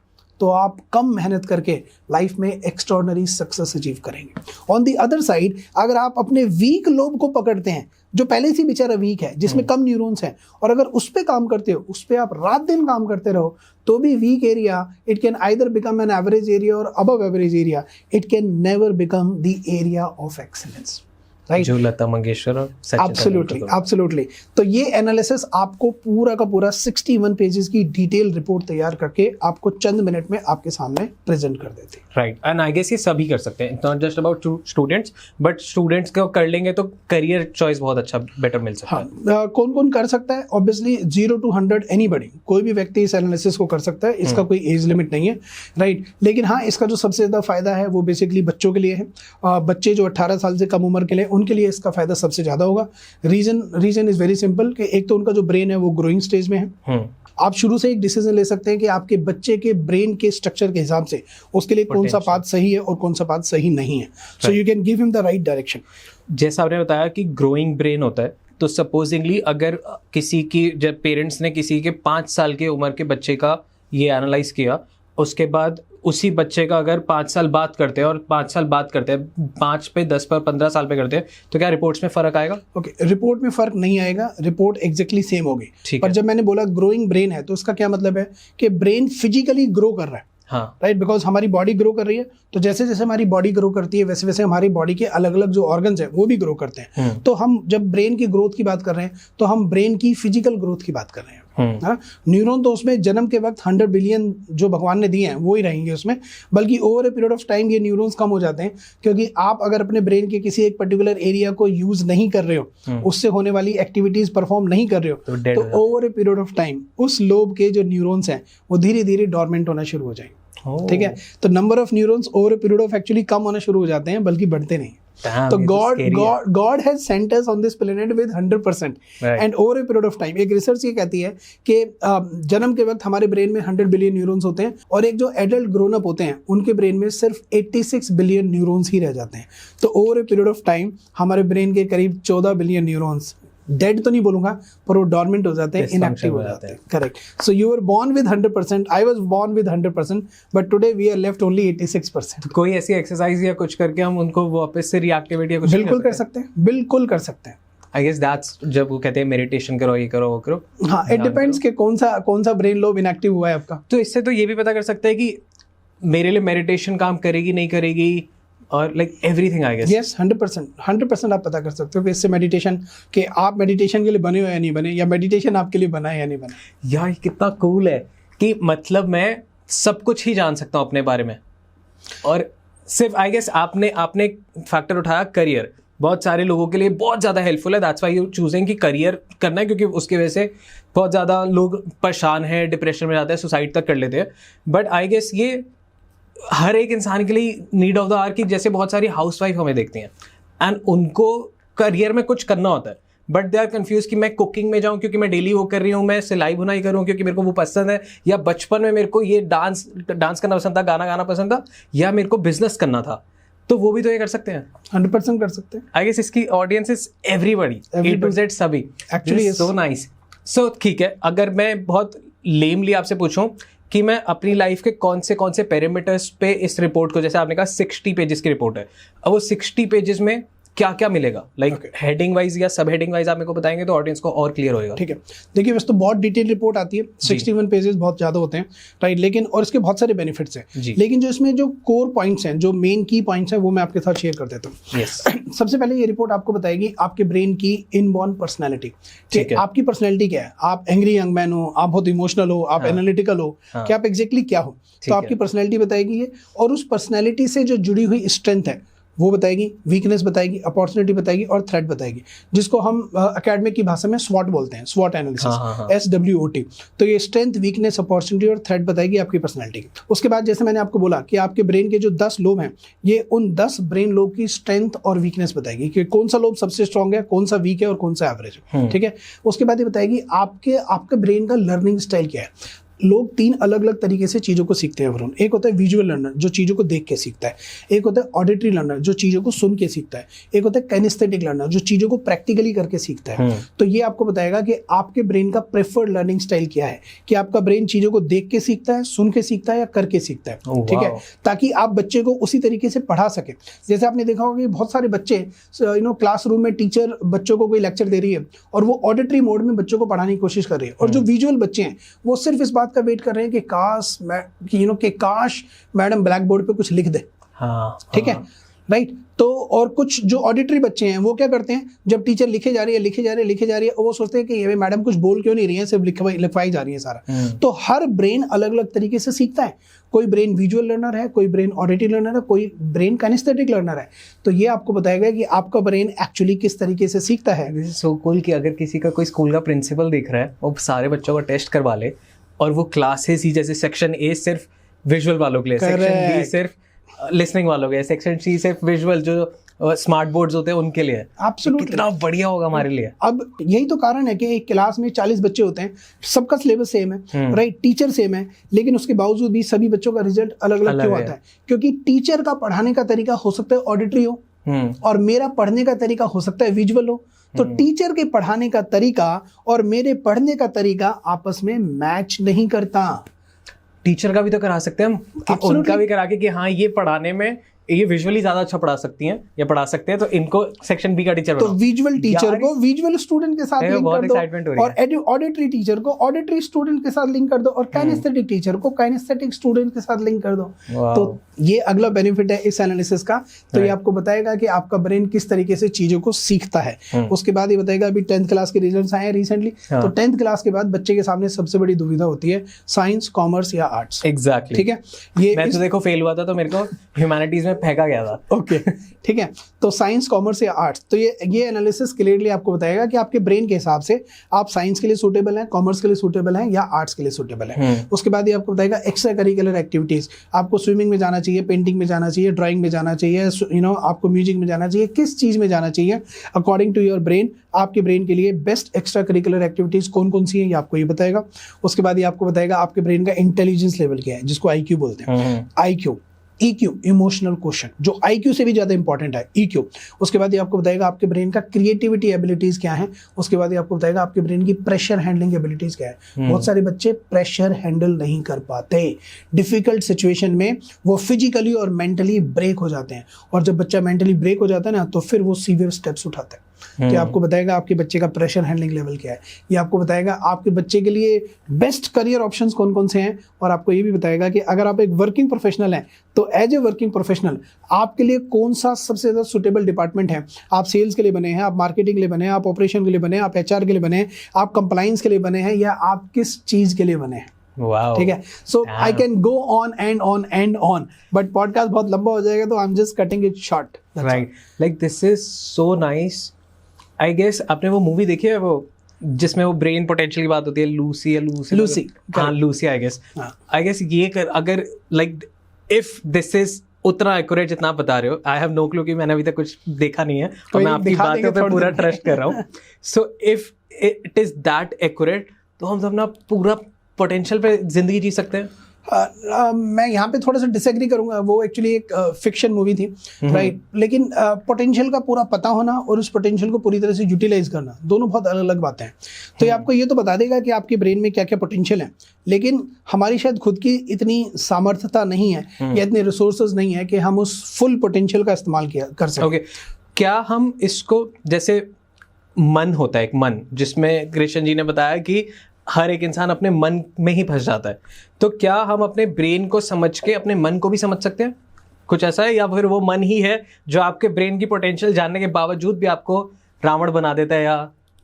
तो आप कम मेहनत करके लाइफ में एक्स्ट्राऑर्डिनरी सक्सेस अचीव करेंगे। ऑन द अदर साइड, अगर आप अपने वीक लोब को पकड़ते हैं, जो पहले से बेचारा वीक है, जिसमें कम न्यूरॉन्स हैं, और अगर उस पे काम करते हो, उस पे आप रात दिन काम करते रहो, तो भी weak area, it can either become an average area और above average area. It can never become the area of excellence, right? जो लता मंगेशकर और सचिन एब्सोल्युटली, एब्सोल्युटली। तो ये एनालिसिस आपको पूरा का पूरा 61 पेजेस की डिटेल रिपोर्ट तैयार करके आपको चंद मिनट में आपके सामने प्रेजेंट कर देते हैं। राइट, एंड आई गेस ये सभी कर सकते हैं, not just about students, but students को कर लेंगे तो करियर चॉइस बहुत अच्छा बेटर मिल सकता है। हाँ, कौन कौन कर सकता है? ऑब्वियसली 0 to 100 एनीबॉडी, कोई भी व्यक्ति इस एनालिसिस को कर सकता है। इसका कोई एज लिमिट नहीं है, राइट? लेकिन हाँ, इसका जो सबसे ज़्यादा फायदा है वो बेसिकली बच्चों के लिए है। बच्चे जो 18 साल से कम उम्र के लिए, उनके लिए इसका फायदा सबसे ज़्यादा होगा। रीजन इज वेरी सिंपल कि एक तो उनका जो ब्रेन है वो ग्रोइंग स्टेज में है। आप शुरू से एक डिसीजन ले सकते हैं कि आपके बच्चे के ब्रेन के स्ट्रक्चर के हिसाब से उसके लिए कौन सा पाथ सही है और कौन सा पाथ सही नहीं है। So you can give him the right direction. जैसा आपने बताया कि ग्रोइंग ब्रेन होता है, तो सपोजिंगली अगर किसी की, जब पेरेंट्स ने किसी के 5 साल के उम्र के बच्चे का ये एनालाइज किया, उसके बाद उसी बच्चे का अगर 5 साल बात करते हैं और 5 साल बात करते हैं, 5 पे 10 पर 15 साल पे करते हैं, तो क्या रिपोर्ट्स में फर्क आएगा? ओके, रिपोर्ट में फर्क नहीं आएगा, रिपोर्ट एग्जैक्टली सेम होगी। पर जब मैंने बोला ग्रोइंग ब्रेन है, तो उसका क्या मतलब है कि ब्रेन फिजिकली ग्रो कर रहा है। हाँ, राइट, बिकॉज हमारी बॉडी ग्रो कर रही है, तो जैसे जैसे हमारी बॉडी ग्रो करती है वैसे वैसे हमारी बॉडी के अलग अलग जो ऑर्गन्स हैं वो भी ग्रो करते हैं। तो हम जब ब्रेन की ग्रोथ की बात कर रहे हैं, तो हम ब्रेन की फिजिकल ग्रोथ की बात कर रहे हैं। न्यूरॉन तो उसमें जन्म के वक्त 100 बिलियन जो भगवान ने दिए हैं वो ही रहेंगे उसमें, बल्कि over a period of time ये न्यूरॉन्स कम हो जाते हैं, क्योंकि आप अगर अपने ब्रेन के किसी एक पर्टिकुलर एरिया को यूज नहीं कर रहे हो, उससे होने वाली एक्टिविटीज परफॉर्म नहीं कर रहे हो, तो over a period of time उस लोब के जो न्यूरॉन्स हैं वो धीरे धीरे डॉर्मेंट होना शुरू हो जाएंगे। ठीक है, तो number of neurons over a period of actually कम होना शुरू हो जाते हैं, बल्कि बढ़ते नहीं। तो God has sent us on this planet with 100%, and over a period of time, एक रिसर्च ये कहती है कि जन्म के वक्त हमारे ब्रेन में 100 बिलियन न्यूरॉन्स होते हैं, और एक जो एडल्ट ग्रोन अप होते हैं उनके ब्रेन में सिर्फ 86 बिलियन न्यूरॉन्स ही रह जाते हैं। तो over a period of time हमारे ब्रेन के करीब 14 बिलियन न्यूरॉन्स, डेड तो नहीं बोलूंगा, पर वो डॉर्मेंट हो जाते हैं, इनएक्टिव हो जाते हैं। Correct. So you were born with 100%, I was born with 100%, but today we are left only 86%। कोई ऐसी एक्सरसाइज या कुछ करके हम उनको वापस से रिएक्टिवेट या कुछ बिल्कुल कर सकते हैं, बिल्कुल कर सकते हैं। आई गेस दैट्स जब वो कहते हैं मेडिटेशन करो, ये करो, वो करो। हाँ, इट डिपेंड्स कि कौन सा ब्रेन लोब इनएक्टिव हुआ है आपका। तो इससे तो ये भी पता कर सकते हैं कि मेरे लिए मेडिटेशन काम करेगी नहीं करेगी, और like everything I guess. Yes, 100% आप पता कर सकते हो कि इससे मेडिटेशन, कि आप मेडिटेशन के लिए बने हो या नहीं बने, या मेडिटेशन आपके लिए बना है या नहीं बना। यार कितना कूल है कि मतलब मैं सब कुछ ही जान सकता हूँ अपने बारे में। और सिर्फ आई गेस आपने एक फैक्टर उठाया, करियर बहुत सारे लोगों के लिए बहुत ज़्यादा हेल्पफुल है। दैट्स व्हाई यू चूजिंग कि करियर करना है, क्योंकि उसकी वजह से बहुत ज़्यादा लोग परेशान हैं, डिप्रेशन में जाते हैं, सुसाइड तक कर लेते हैं। बट आई गेस ये हर एक इंसान के लिए नीड ऑफ द आवर की, जैसे बहुत सारी हाउसवाइफ हमें देखती हैं एंड उनको करियर में कुछ करना होता है, बट दे आर कंफ्यूज कि मैं कुकिंग में जाऊं क्योंकि मैं डेली वो कर रही हूँ, मैं सिलाई बुनाई करूँ क्योंकि मेरे को वो पसंद है, या बचपन में मेरे को ये डांस करना पसंद था, गाना गाना पसंद था, या मेरे को बिजनेस करना था। तो वो भी तो ये कर सकते हैं, 100% कर सकते हैं। आई गेस इसकी audience is everybody, A to Z सभी। Actually so nice. सो ठीक है, अगर मैं बहुत लेमली आपसे पूछूं कि मैं अपनी लाइफ के कौन से पैरामीटर्स पे इस रिपोर्ट को, जैसे आपने कहा 60 पेजेस की रिपोर्ट है, अब वो 60 पेजेस में क्या क्या मिलेगा, लाइक हेडिंग वाइज या सब हेडिंग वाइज आप मेरे को बताएंगे तो ऑडियंस को और क्लियर होएगा। ठीक है, देखिए वैसे तो बहुत डिटेल रिपोर्ट आती है, 61 पेजेस बहुत ज़्यादा होते हैं, राइट, लेकिन और इसके बहुत सारे बेनिफिट्स हैं, लेकिन जो इसमें जो कोर पॉइंट्स हैं, जो मेन की पॉइंट्स हैं, वो मैं आपके साथ शेयर कर देता हूँ। सबसे पहले ये रिपोर्ट आपको बताएगी आपके ब्रेन की इनबॉर्न पर्सनैलिटी। ठीक है, आपकी पर्सनैलिटी क्या है, आप एंग्री यंग मैन हो, आप बहुत इमोशनल हो, आप एनालिटिकल हो, कि आप एग्जैक्टली क्या हो, तो आपकी पर्सनैलिटी बताएगी ये, और उस पर्सनैलिटी से जो जुड़ी हुई स्ट्रेंथ है वो बताएगी, वीकनेस बताएगी, अपॉर्चुनिटी बताएगी और थ्रेट बताएगी, जिसको हम एकेडमिक की भाषा में स्वॉट बोलते हैं, स्वॉट एनालिसिस, SWOT। तो ये स्ट्रेंथ, वीकनेस, अपॉर्चुनिटी और थ्रेट बताएगी आपकी पर्सनैलिटी की। उसके बाद जैसे मैंने आपको बोला कि आपके ब्रेन के जो 10 लोब हैं, ये उन 10 ब्रेन लोब की स्ट्रेंथ और वीकनेस बताएगी कि कौन सा लोब सबसे स्ट्रॉन्ग है, कौन सा वीक है और कौन सा एवरेज है। ठीक है, उसके बाद ये बताएगी आपके ब्रेन का लर्निंग स्टाइल क्या है। लोग 3 अलग अलग तरीके से चीज़ों को सीखते हैं वरुण। एक होता है विजुअल लर्नर, जो चीज़ों को देख के सीखता है। एक होता है ऑडिटरी लर्नर, जो चीज़ों को सुन के सीखता है। एक होता है काइनेस्थेटिक लर्नर, जो चीज़ों को प्रैक्टिकली करके सीखता है। तो ये आपको बताएगा कि आपके ब्रेन का प्रेफर्ड लर्निंग स्टाइल क्या है, कि आपका ब्रेन चीज़ों को देख के सीखता है, सुन के सीखता है या करके सीखता है। ठीक है, ताकि आप बच्चे को उसी तरीके से पढ़ा सके। जैसे आपने देखा होगा कि बहुत सारे बच्चे क्लासरूम में टीचर बच्चों को कोई लेक्चर दे रही है और वो ऑडिटरी मोड में बच्चों को पढ़ाने की कोशिश कर रही है, और जो विजुअल बच्चे हैं वो सिर्फ इस बात का वेट कर रहे हैं कि काश मैडम ब्लैक बोर्ड पे कुछ लिख दे। ठीक है, राइट। तो और कुछ जो ऑडिटरी बच्चे हैं वो क्या करते हैं, जब टीचर लिखे जा रही है वो सोचते हैं कि ये मैडम कुछ बोल क्यों नहीं रही है, सिर्फ लिखवाई जा रही है सारा। तो हर ब्रेन अलग अलग तरीके से सीखता है। कोई ब्रेन विजुअल लर्नर है, कोई ब्रेन ऑडिटरी लर्नर है, कोई ब्रेन काइनेस्थेटिक लर्नर है। तो ये आपको बताएगा कि आपका ब्रेन एक्चुअली किस तरीके से सीखता है। सो कूल कि अगर किसी का कोई स्कूल का प्रिंसिपल देख रहा है, वो सारे बच्चों का टेस्ट करवा ले, और वो क्लासेस ही जैसे सेक्शन A सिर्फ विजुअल वालों के लिए, सेक्शन B सिर्फ लिसनिंग वालों के लिए, सेक्शन C सिर्फ विजुअल जो स्मार्ट बोर्ड्स होते हैं उनके लिए। एब्सोल्युटली, कितना बढ़िया होगा हमारे लिए। अब यही तो कारण है कि एक क्लास में 40 बच्चे होते हैं, सबका सिलेबस सेम है, राइट, टीचर सेम है, लेकिन उसके बावजूद भी सभी बच्चों का रिजल्ट अलग अलग क्यों आता है? क्योंकि टीचर का पढ़ाने का तरीका हो सकता है ऑडिटरी हो, और मेरा पढ़ने का तरीका हो सकता है विजुअल हो। तो टीचर के पढ़ाने का तरीका और मेरे पढ़ने का तरीका आपस में मैच नहीं करता। टीचर का भी तो करा सकते हैं हम, कि उनका भी करा के कि हाँ ये पढ़ाने में ये विजुअली ज्यादा अच्छा पढ़ा सकती हैं या पढ़ा सकते हैं, तो इनको सेक्शन B का टीचर बनाओ। तो विजुअल टीचर को विजुअल स्टूडेंट के साथ लिंक कर दो, और ऑडिटरी टीचर को ऑडिटरी स्टूडेंट के साथ लिंक कर दो, और काइनेस्थेटिक टीचर को काइनेस्थेटिक स्टूडेंट के साथ लिंक कर दो। तो ये अगला बेनिफिट है इस एनालिसिस का। तो ये आपको बताएगा कि आपका ब्रेन किस तरीके से चीजों को सीखता है। उसके बाद ये बताएगा, अभी 10th क्लास के रिजल्ट्स आए हैं रिसेंटली, तो 10th क्लास के बाद बच्चे के सामने सबसे बड़ी दुविधा होती है साइंस, कॉमर्स या आर्ट्स। एग्जैक्टली, ठीक है। ये मैं तो देखो फेल हुआ था, तो मेरे को ह्यूमैनिटीज में फेंका गया था। ओके, ठीक है। तो साइंस, कॉमर्स या आर्ट्स, तो ये एनालिसिस क्लियरली आपको बताएगा कि आपके ब्रेन के हिसाब से आप साइंस के लिए सूटेबल हैं, कॉमर्स के लिए सूटेबल हैं या आर्ट्स के लिए सूटेबल हैं। उसके बाद ये आपको बताएगा एक्स्ट्रा करिकुलर एक्टिविटीज, आपको स्विमिंग में जाना चाहिए, पेंटिंग में जाना चाहिए, ड्राइंग में जाना चाहिए, आपको म्यूजिक में जाना चाहिए, किस चीज में जाना चाहिए अकॉर्डिंग टू योर ब्रेन। आपके ब्रेन के लिए बेस्ट एक्स्ट्रा करिकुलर एक्टिविटीज कौन कौन सी हैं, ये आपको ये बताएगा। उसके बाद ये आपको बताएगा आपके ब्रेन का इंटेलिजेंस लेवल क्या है, जिसको IQ बोलते हैं। IQ, EQ, इमोशनल क्वेश्चन, जो IQ से भी ज्यादा इंपॉर्टेंट है, EQ। उसके बाद ये आपको बताएगा आपके ब्रेन का क्रिएटिविटी एबिलिटीज क्या है। उसके बाद ये आपको बताएगा आपके ब्रेन की प्रेशर हैंडलिंग एबिलिटीज क्या है। बहुत सारे बच्चे प्रेशर हैंडल नहीं कर पाते, डिफिकल्ट सिचुएशन में वो फिजिकली और मेंटली ब्रेक हो जाते हैं, और जब बच्चा मेंटली ब्रेक हो जाता है ना, तो फिर वो सीवियर स्टेप्स उठाता है। तो आपको बताएगा आपके बच्चे का प्रेशर हैंडलिंग लेवल क्या है। ये आपको बताएगा आपके बच्चे के लिए बेस्ट करियर ऑप्शंस कौन कौन से हैं, और आपको ये भी बताएगा कि अगर आप एक वर्किंग प्रोफेशनल हैं, तो एज ए वर्किंग प्रोफेशनल आपके लिए कौन सा सबसे ज़्यादा सुटेबल डिपार्टमेंट है। आप सेल्स के लिए बने हैं, आप मार्केटिंग के लिए बने हैं, आप ऑपरेशन के लिए बने हैं, आप HR के लिए बने हैं, आप कंप्लाइंस के लिए बने हैं, या आप किस चीज़ के लिए बने हैं। Wow. ठीक है। So I can go on and on, but podcast बहुत लंबा हो जाएगा, तो I am just cutting it short. Right, like this is so nice. I guess आपने वो मूवी देखी है, वो जिसमें वो ब्रेन पोटेंशियल की बात होती है, लूसी हाँ लूसी। आई गेस ये अगर लाइक इफ दिस इज उतना एक्यूरेट जितना आप बता रहे हो, आई हैव नो क्लू कि मैंने अभी तक कुछ देखा नहीं है, और मैं आपकी बातों पे पूरा ट्रस्ट कर रहा हूँ। So if it is that accurate, तो हम सब ना पूरा पोटेंशियल पे जिंदगी जी सकते हैं। मैं यहाँ पे थोड़ा सा डिसएग्री करूंगा। वो एक्चुअली एक फिक्शन मूवी थी, राइट, लेकिन पोटेंशियल का पूरा पता होना और उस पोटेंशियल को पूरी तरह से यूटिलाइज करना, दोनों बहुत अलग अलग बातें हैं। तो ये आपको ये तो बता देगा कि आपके ब्रेन में क्या क्या पोटेंशियल है, लेकिन हमारी शायद खुद की इतनी सामर्थ्यता नहीं है या इतने रिसोर्सेज नहीं है कि हम उस फुल पोटेंशियल का इस्तेमाल कर सकें। क्या हम इसको, जैसे मन होता है एक मन, जिसमें कृष्ण जी ने बताया कि हर एक इंसान अपने मन में ही फंस जाता है, तो क्या हम अपने ब्रेन को समझ के अपने मन को भी समझ सकते हैं? कुछ ऐसा है, या फिर वो मन ही है जो आपके ब्रेन की पोटेंशियल जानने के बावजूद भी आपको रावण बना देता है या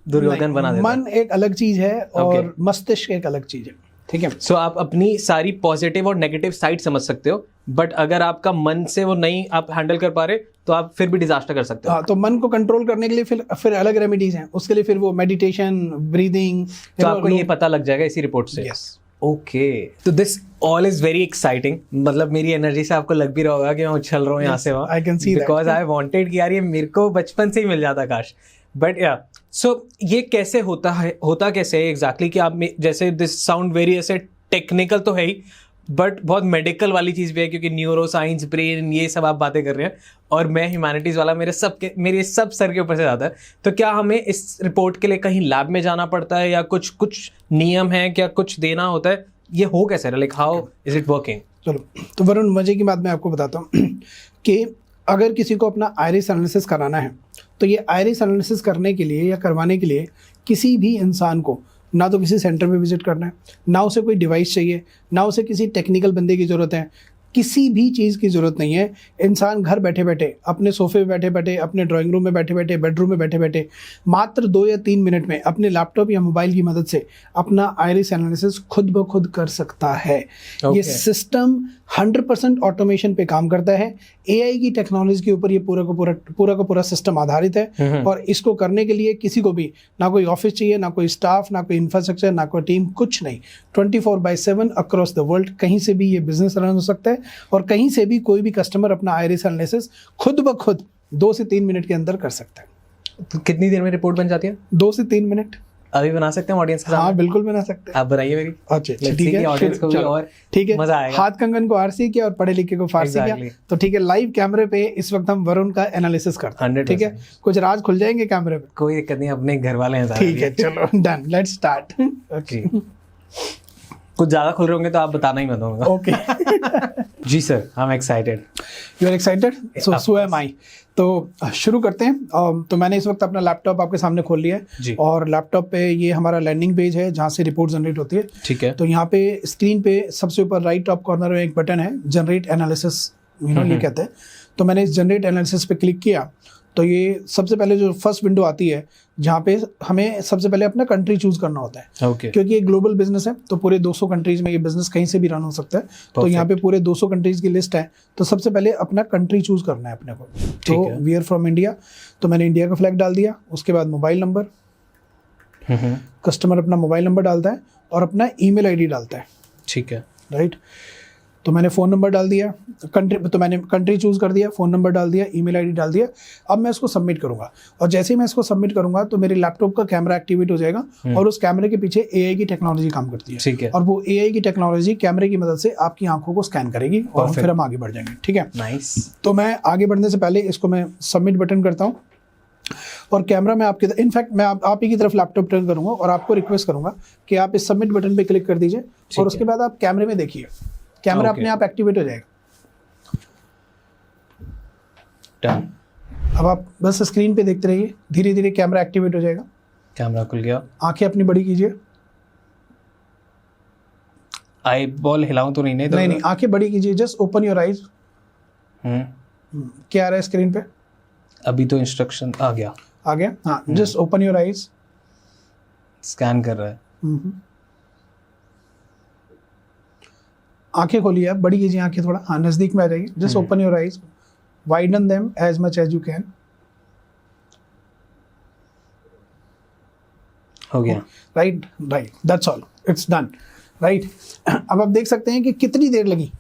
दुर्योधन बना देता है? मन एक अलग चीज है और मस्तिष्क एक अलग चीज है, ठीक है। सो आप अपनी सारी पॉजिटिव और नेगेटिव साइड समझ सकते हो, बट अगर आपका मन से वो नहीं आप हैंडल कर पा रहे तो आप फिर भी डिजास्टर कर सकते हो। हाँ, तो मन को कंट्रोल करने के लिए फिर अलग रेमेडीज हैं, उसके लिए फिर वो मेडिटेशन, ब्रीदिंग, तो आपको ये पता लग जाएगा इसी रिपोर्ट से। यस, ओके, तो this all is very exciting. मतलब मेरी एनर्जी से आपको लग भी रहा होगा कि मैं उछल रहा हूँ यहाँ से वहाँ, I can see that. Because I wanted कि यार ये मेरे को बचपन से ही मिल जाता काश। बट या सो ये कैसे होता है, होता कैसे है एग्जैक्टली कि आप जैसे दिस साउंड वेरी ऐसे टेक्निकल तो है ही, बट बहुत मेडिकल वाली चीज़ भी है, क्योंकि न्यूरो साइंस, ब्रेन, ये सब आप बातें कर रहे हैं और मैं ह्यूमैनिटीज़ वाला, मेरे सब सर के ऊपर से जाता है। तो क्या हमें इस रिपोर्ट के लिए कहीं लैब में जाना पड़ता है या कुछ नियम है, क्या कुछ देना होता है? ये हो कैसे, like how is it working? चलो, तो वरुण मजे की बात मैं आपको बताता हूँ कि अगर किसी को अपना आयरिस एनालिसिस कराना है तो ये आयरिस एनालिसिस करने के लिए या करवाने के लिए किसी भी इंसान को ना तो किसी सेंटर में विजिट करना है, ना उसे कोई डिवाइस चाहिए, ना उसे किसी टेक्निकल बंदे की ज़रूरत है, किसी भी चीज़ की ज़रूरत नहीं है। इंसान घर बैठे बैठे, अपने सोफे पे बैठे बैठे, अपने ड्राइंग रूम में बैठे बैठे, बेडरूम में बैठे बैठे, मात्र 2 या 3 मिनट में अपने लैपटॉप या मोबाइल की मदद से अपना आयरिस एनालिसिस खुद ब खुद कर सकता है। ये सिस्टम 100% ऑटोमेशन पे काम करता है। AI की टेक्नोलॉजी के ऊपर ये पूरा का पूरा सिस्टम आधारित है और इसको करने के लिए किसी को भी ना कोई ऑफिस चाहिए, ना कोई स्टाफ, ना कोई इंफ्रास्ट्रक्चर, ना कोई टीम, कुछ नहीं। 24/7 अक्रॉस द वर्ल्ड कहीं से भी ये बिजनेस रन हो सकता है और कहीं से भी कोई भी कस्टमर अपना आयरिस एनालिसिस खुद ब खुद 2 से 3 मिनट के अंदर कर सकता है। तो कितनी देर में रिपोर्ट बन जाती है? 2 से 3 मिनट। अभी बना सकते हैं ऑडियंस के सामने? हाँ, बिल्कुल बना सकते हैं। आप बनाइए मेरी। अच्छा, ठीक है, ऑडियंस को भी और ठीक है, मजा आएगा। हाथ कंगन को आरसी किया और पढ़े लिखे को फारसी किया। तो ठीक है, लाइव कैमरे पे इस वक्त हम वरुण का एनालिसिस करते हैं, ठीक है। कुछ राज खुल जाएंगे कैमरे पे? कोई दिक्कत नहीं, अपने घर वाले हैं। ठीक है, चलो डन, लेट्स स्टार्ट। ओके, कुछ ज्यादा खुल रहे होंगे तो आप बताना ही मत होगा। Okay ji sir, I am excited. You are excited? So am I. तो शुरू करते हैं। तो मैंने इस वक्त अपना लैपटॉप आपके सामने खोल लिया है और लैपटॉप पे ये हमारा लैंडिंग पेज है जहाँ से रिपोर्ट जनरेट होती है, ठीक है। तो यहाँ पे स्क्रीन पे सबसे ऊपर राइट टॉप कॉर्नर में एक बटन है, जनरेट एनालिसिस, ये कहते हैं। तो मैंने इस जनरेट एनालिसिस पे क्लिक किया तो ये सबसे पहले जो फर्स्ट विंडो आती है जहाँ पे हमें सबसे पहले अपना कंट्री चूज करना होता है, क्योंकि ये ग्लोबल बिजनेस है तो पूरे 200 कंट्रीज में ये बिजनेस कहीं से भी रन हो सकता है। तो यहाँ पे पूरे 200 कंट्रीज की लिस्ट है, तो सबसे पहले अपना कंट्री चूज करना है अपने को। तो वी आर फ्रॉम इंडिया, तो मैंने इंडिया का फ्लैग डाल दिया। उसके बाद मोबाइल नंबर, कस्टमर अपना मोबाइल नंबर डालता है और अपना ईमेल आईडी डालता है, ठीक है, राइट। तो मैंने फ़ोन नंबर डाल दिया, मैंने कंट्री चूज़ कर दिया, फ़ोन नंबर डाल दिया, ईमेल आईडी डाल दिया। अब मैं इसको सबमिट करूंगा और जैसे ही मैं इसको सबमिट करूंगा तो मेरे लैपटॉप का कैमरा एक्टिवेट हो जाएगा और उस कैमरे के पीछे AI की टेक्नोलॉजी काम करती है, ठीक है। और वो AI की टेक्नोलॉजी कैमरे की मदद से आपकी आंखों को स्कैन करेगी और फिर हम आगे बढ़ जाएंगे, ठीक है। नाइस। तो मैं आगे बढ़ने से पहले इसको मैं सबमिट बटन करता हूँ और कैमरा में आपके, इनफैक्ट मैं आप ही की तरफ लैपटॉप टर्न करूंगा और आपको रिक्वेस्ट करूंगा कि आप इस सबमिट बटन पे क्लिक कर दीजिए और उसके बाद आप कैमरे में देखिए, कैमरा अपने आप एक्टिवेट हो जाएगा। डन। अब आप बस स्क्रीन पे देखते रहिए, धीरे धीरे कैमरा एक्टिवेट हो जाएगा। कैमरा खुल गया। आंखें अपनी बड़ी कीजिए। आई बॉल हिलाऊं तो नहीं? नहीं, आंखें बड़ी कीजिए, जस्ट ओपन योर आईज। क्या आ रहा है स्क्रीन पे? अभी तो इंस्ट्रक्शन आ गया। हाँ, just open your eyes. Scan कर रहा है। आंखें खोलिए, आप बड़ी कीजिए आंखें थोड़ा, हाँ नजदीक में आ जाइए। Just open your eyes, widen them as much as you can. हो गया, right, that's all, it's done, right. अब आप देख सकते हैं कि कितनी देर लगी,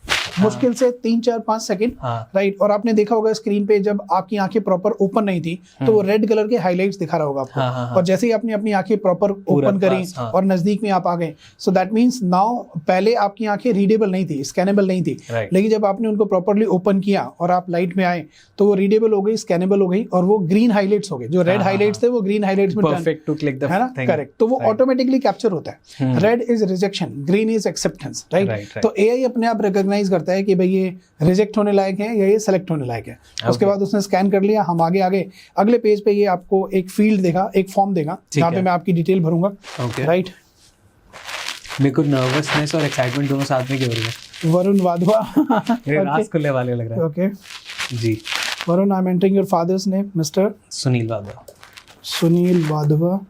मुश्किल से 3, 4, 5 सेकंड, राइट। और आपने देखा होगा स्क्रीन पे जब आपकी आंखें प्रॉपर ओपन नहीं थी तो वो रेड कलर के हाइलाइट्स दिखा रहा होगा आपको, और जैसे ही आपने अपनी आंखें प्रॉपर ओपन करी और नजदीक में आप आ गए, सो दैट मींस नाउ पहले आपकी आंखें रीडेबल नहीं थी, स्कैनेबल नहीं थी, लेकिन जब आपने उनको प्रॉपरली ओपन किया और आप लाइट में आए तो वो रीडेबल हो गई, स्कैनेबल हो गई और वो ग्रीन हाइलाइट्स हो गए। जो रेड हाइलाइट्स थे वो ग्रीन हाइलाइट्स में परफेक्ट टू क्लिक द, है ना, करेक्ट। तो वो ऑटोमेटिकली कैप्चर होता है। Red is rejection, green is acceptance, right. तो AI अपने आप रिकॉग्नाइज करता है कि भाई ये रिजेक्ट होने लायक है या ये सेलेक्ट होने लायक है। उसके बाद उसने स्कैन कर लिया, हम आगे अगले पेज पे ये आपको एक फील्ड देगा, एक फॉर्म देगा जहाँ पे मैं आपकी डिटेल भरूंगा। राइट, मेरे को नर्वसनेस और एक्साइटमेंट दोनों साथ में क्यों हो रही है? वरुण वाधवा मेरे राज खुलने वाले लग रहा है। ओके जी, Varun, I am entering your father's name mister Sunil Wadhwa. Sunil Wadhwa.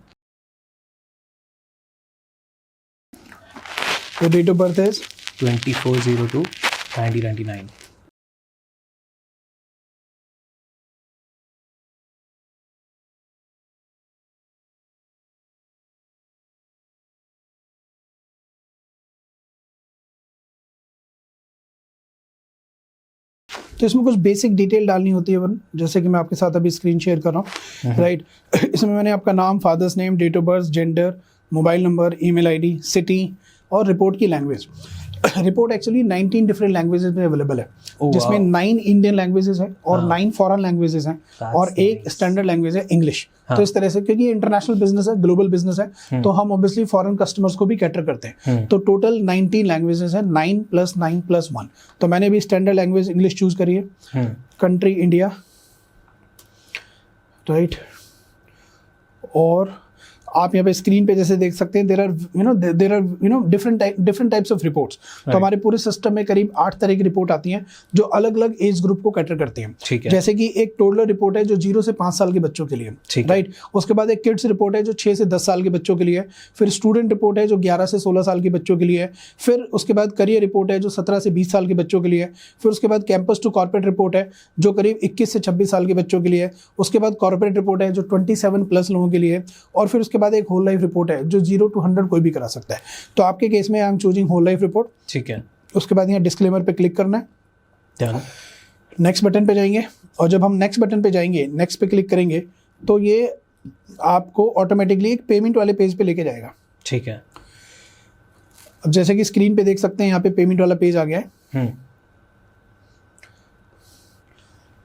Your date of birth is 24/02/1999। तो इसमें कुछ बेसिक डिटेल डालनी होती है वरुण, जैसे कि मैं आपके साथ अभी स्क्रीन शेयर कर रहा हूँ। राइट, इसमें मैंने आपका नाम, father's name, date of birth, gender, mobile number, email ID, city और रिपोर्ट की language. Report actually 19 different languages में अवेलेबल है, जिसमें 9 इंडियन लैंग्वेजेस हैं और 9 फॉरेन लैंग्वेजेस हैं और एक स्टैंडर्ड लैंग्वेज है इंग्लिश। तो इस तरह से, क्योंकि ये इंटरनेशनल बिजनेस है, ग्लोबल बिजनेस है, तो हम ऑब्वियसली फॉरेन कस्टमर्स को भी कैटर करते हैं। तो टोटल 19 लैंग्वेजेस है, 9 + 9 + 1। तो मैंने भी स्टैंडर्ड लैंग्वेज इंग्लिश चूज करी है। Country India, right. और आप यहाँ पे स्क्रीन पे जैसे देख सकते हैं, there are different types of reports. तो हमारे पूरे सिस्टम में करीब 8 तरह की रिपोर्ट आती हैं जो अलग अलग एज ग्रुप को कैटर करती हैं। जैसे कि एक टोडलर रिपोर्ट है जो 0 से 5 साल के बच्चों के लिए, राइट। उसके बाद एक किड्स रिपोर्ट है जो 6 से 10 साल के बच्चों के लिए है। फिर स्टूडेंट रिपोर्ट है जो 11 से 16 साल के बच्चों के लिए है। फिर उसके बाद करियर रिपोर्ट है जो 17 से 20 साल के बच्चों के लिए है। फिर उसके बाद कैंपस टू कॉर्पोरेट रिपोर्ट है जो करीब 21 से 26 साल के बच्चों के लिए है। उसके बाद कॉर्पोरेट रिपोर्ट है जो 27+ लोगों के लिए है। और फिर उसके बाद एक होल लाइफ रिपोर्ट है जो 0 to 100 कोई भी करा सकता है। तो आपके केस में I am choosing whole life report. ठीक है। उसके बाद यहाँ डिस्क्लेमर पे क्लिक करना है, नेक्स्ट बटन पे जाएंगे, और जब हम नेक्स्ट बटन पे जाएंगे, नेक्स्ट पे क्लिक करेंगे, तो ये आपको ऑटोमेटिकली एक पेमेंट वाले पेज पे लेके जाएगा। ठीक है। अब जैसे कि स्क्रीन पे देख सकते हैं, यहाँ पे पेमेंट वाला पेज आ गया है।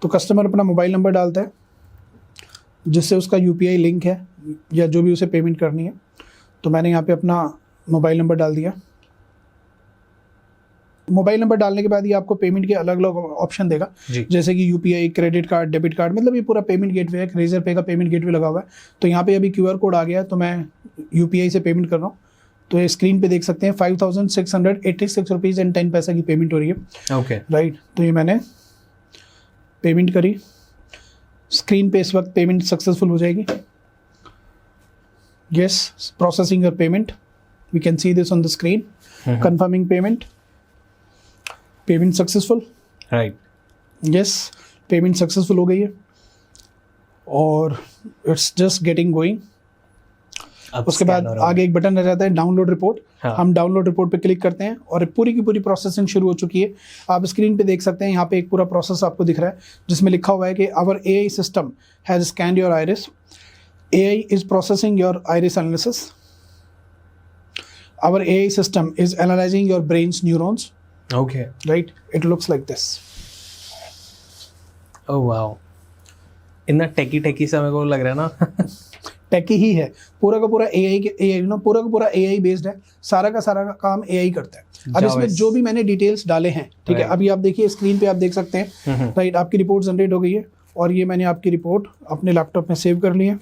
तो कस्टमर अपना मोबाइल नंबर डालता है जिससे उसका यूपीआई लिंक है या जो भी उसे पेमेंट करनी है। तो मैंने यहाँ पे अपना मोबाइल नंबर डाल दिया। मोबाइल नंबर डालने के बाद ये आपको पेमेंट के अलग अलग ऑप्शन देगा, जैसे कि UPI, credit card, debit card, मतलब ये पूरा पेमेंट गेटवे है। रेजर पे का पेमेंट गेटवे लगा हुआ है। तो यहाँ पे अभी QR कोड आ गया है, तो मैं यूपीआई से पेमेंट कर रहा हूँ। तो ये स्क्रीन पे देख सकते हैं 5,686 रुपीज़ एंड 10 पैसा की पेमेंट हो रही है। Okay, right. तो ये मैंने पेमेंट करी। स्क्रीन पे इस वक्त पेमेंट सक्सेसफुल हो जाएगी। Yes, processing your payment. We can see this on the screen. Confirming payment. Payment successful. Right. Yes, payment successful हो गई है और it's just getting going. उसके बाद आगे एक बटन रह जाता है डाउनलोड रिपोर्ट। हम डाउनलोड रिपोर्ट पे क्लिक करते हैं और पूरी की पूरी प्रोसेसिंग शुरू हो चुकी है। आप स्क्रीन पे देख सकते हैं, यहाँ पे एक पूरा प्रोसेस आपको दिख रहा है जिसमें लिखा हुआ है कि our AI system has scanned your iris. AI is processing your iris analysis. Our AI system is analyzing your brain's neurons. Okay. Right? It looks like this. Oh wow. इतना टेकी सा मेरे को लग रहा है ना। टेकी ही है, पूरा का पूरा पूरा का पूरा AI बेस्ड है। सारा का सारा काम AI करता है। अब इसमें जो भी मैंने डिटेल्स डाले हैं, ठीक है, अभी आप देखिए स्क्रीन पे आप देख सकते हैं, राइट, आपकी रिपोर्ट जनरेट हो गई है और ये मैंने आपकी रिपोर्ट अपने लैपटॉप में सेव कर ली है।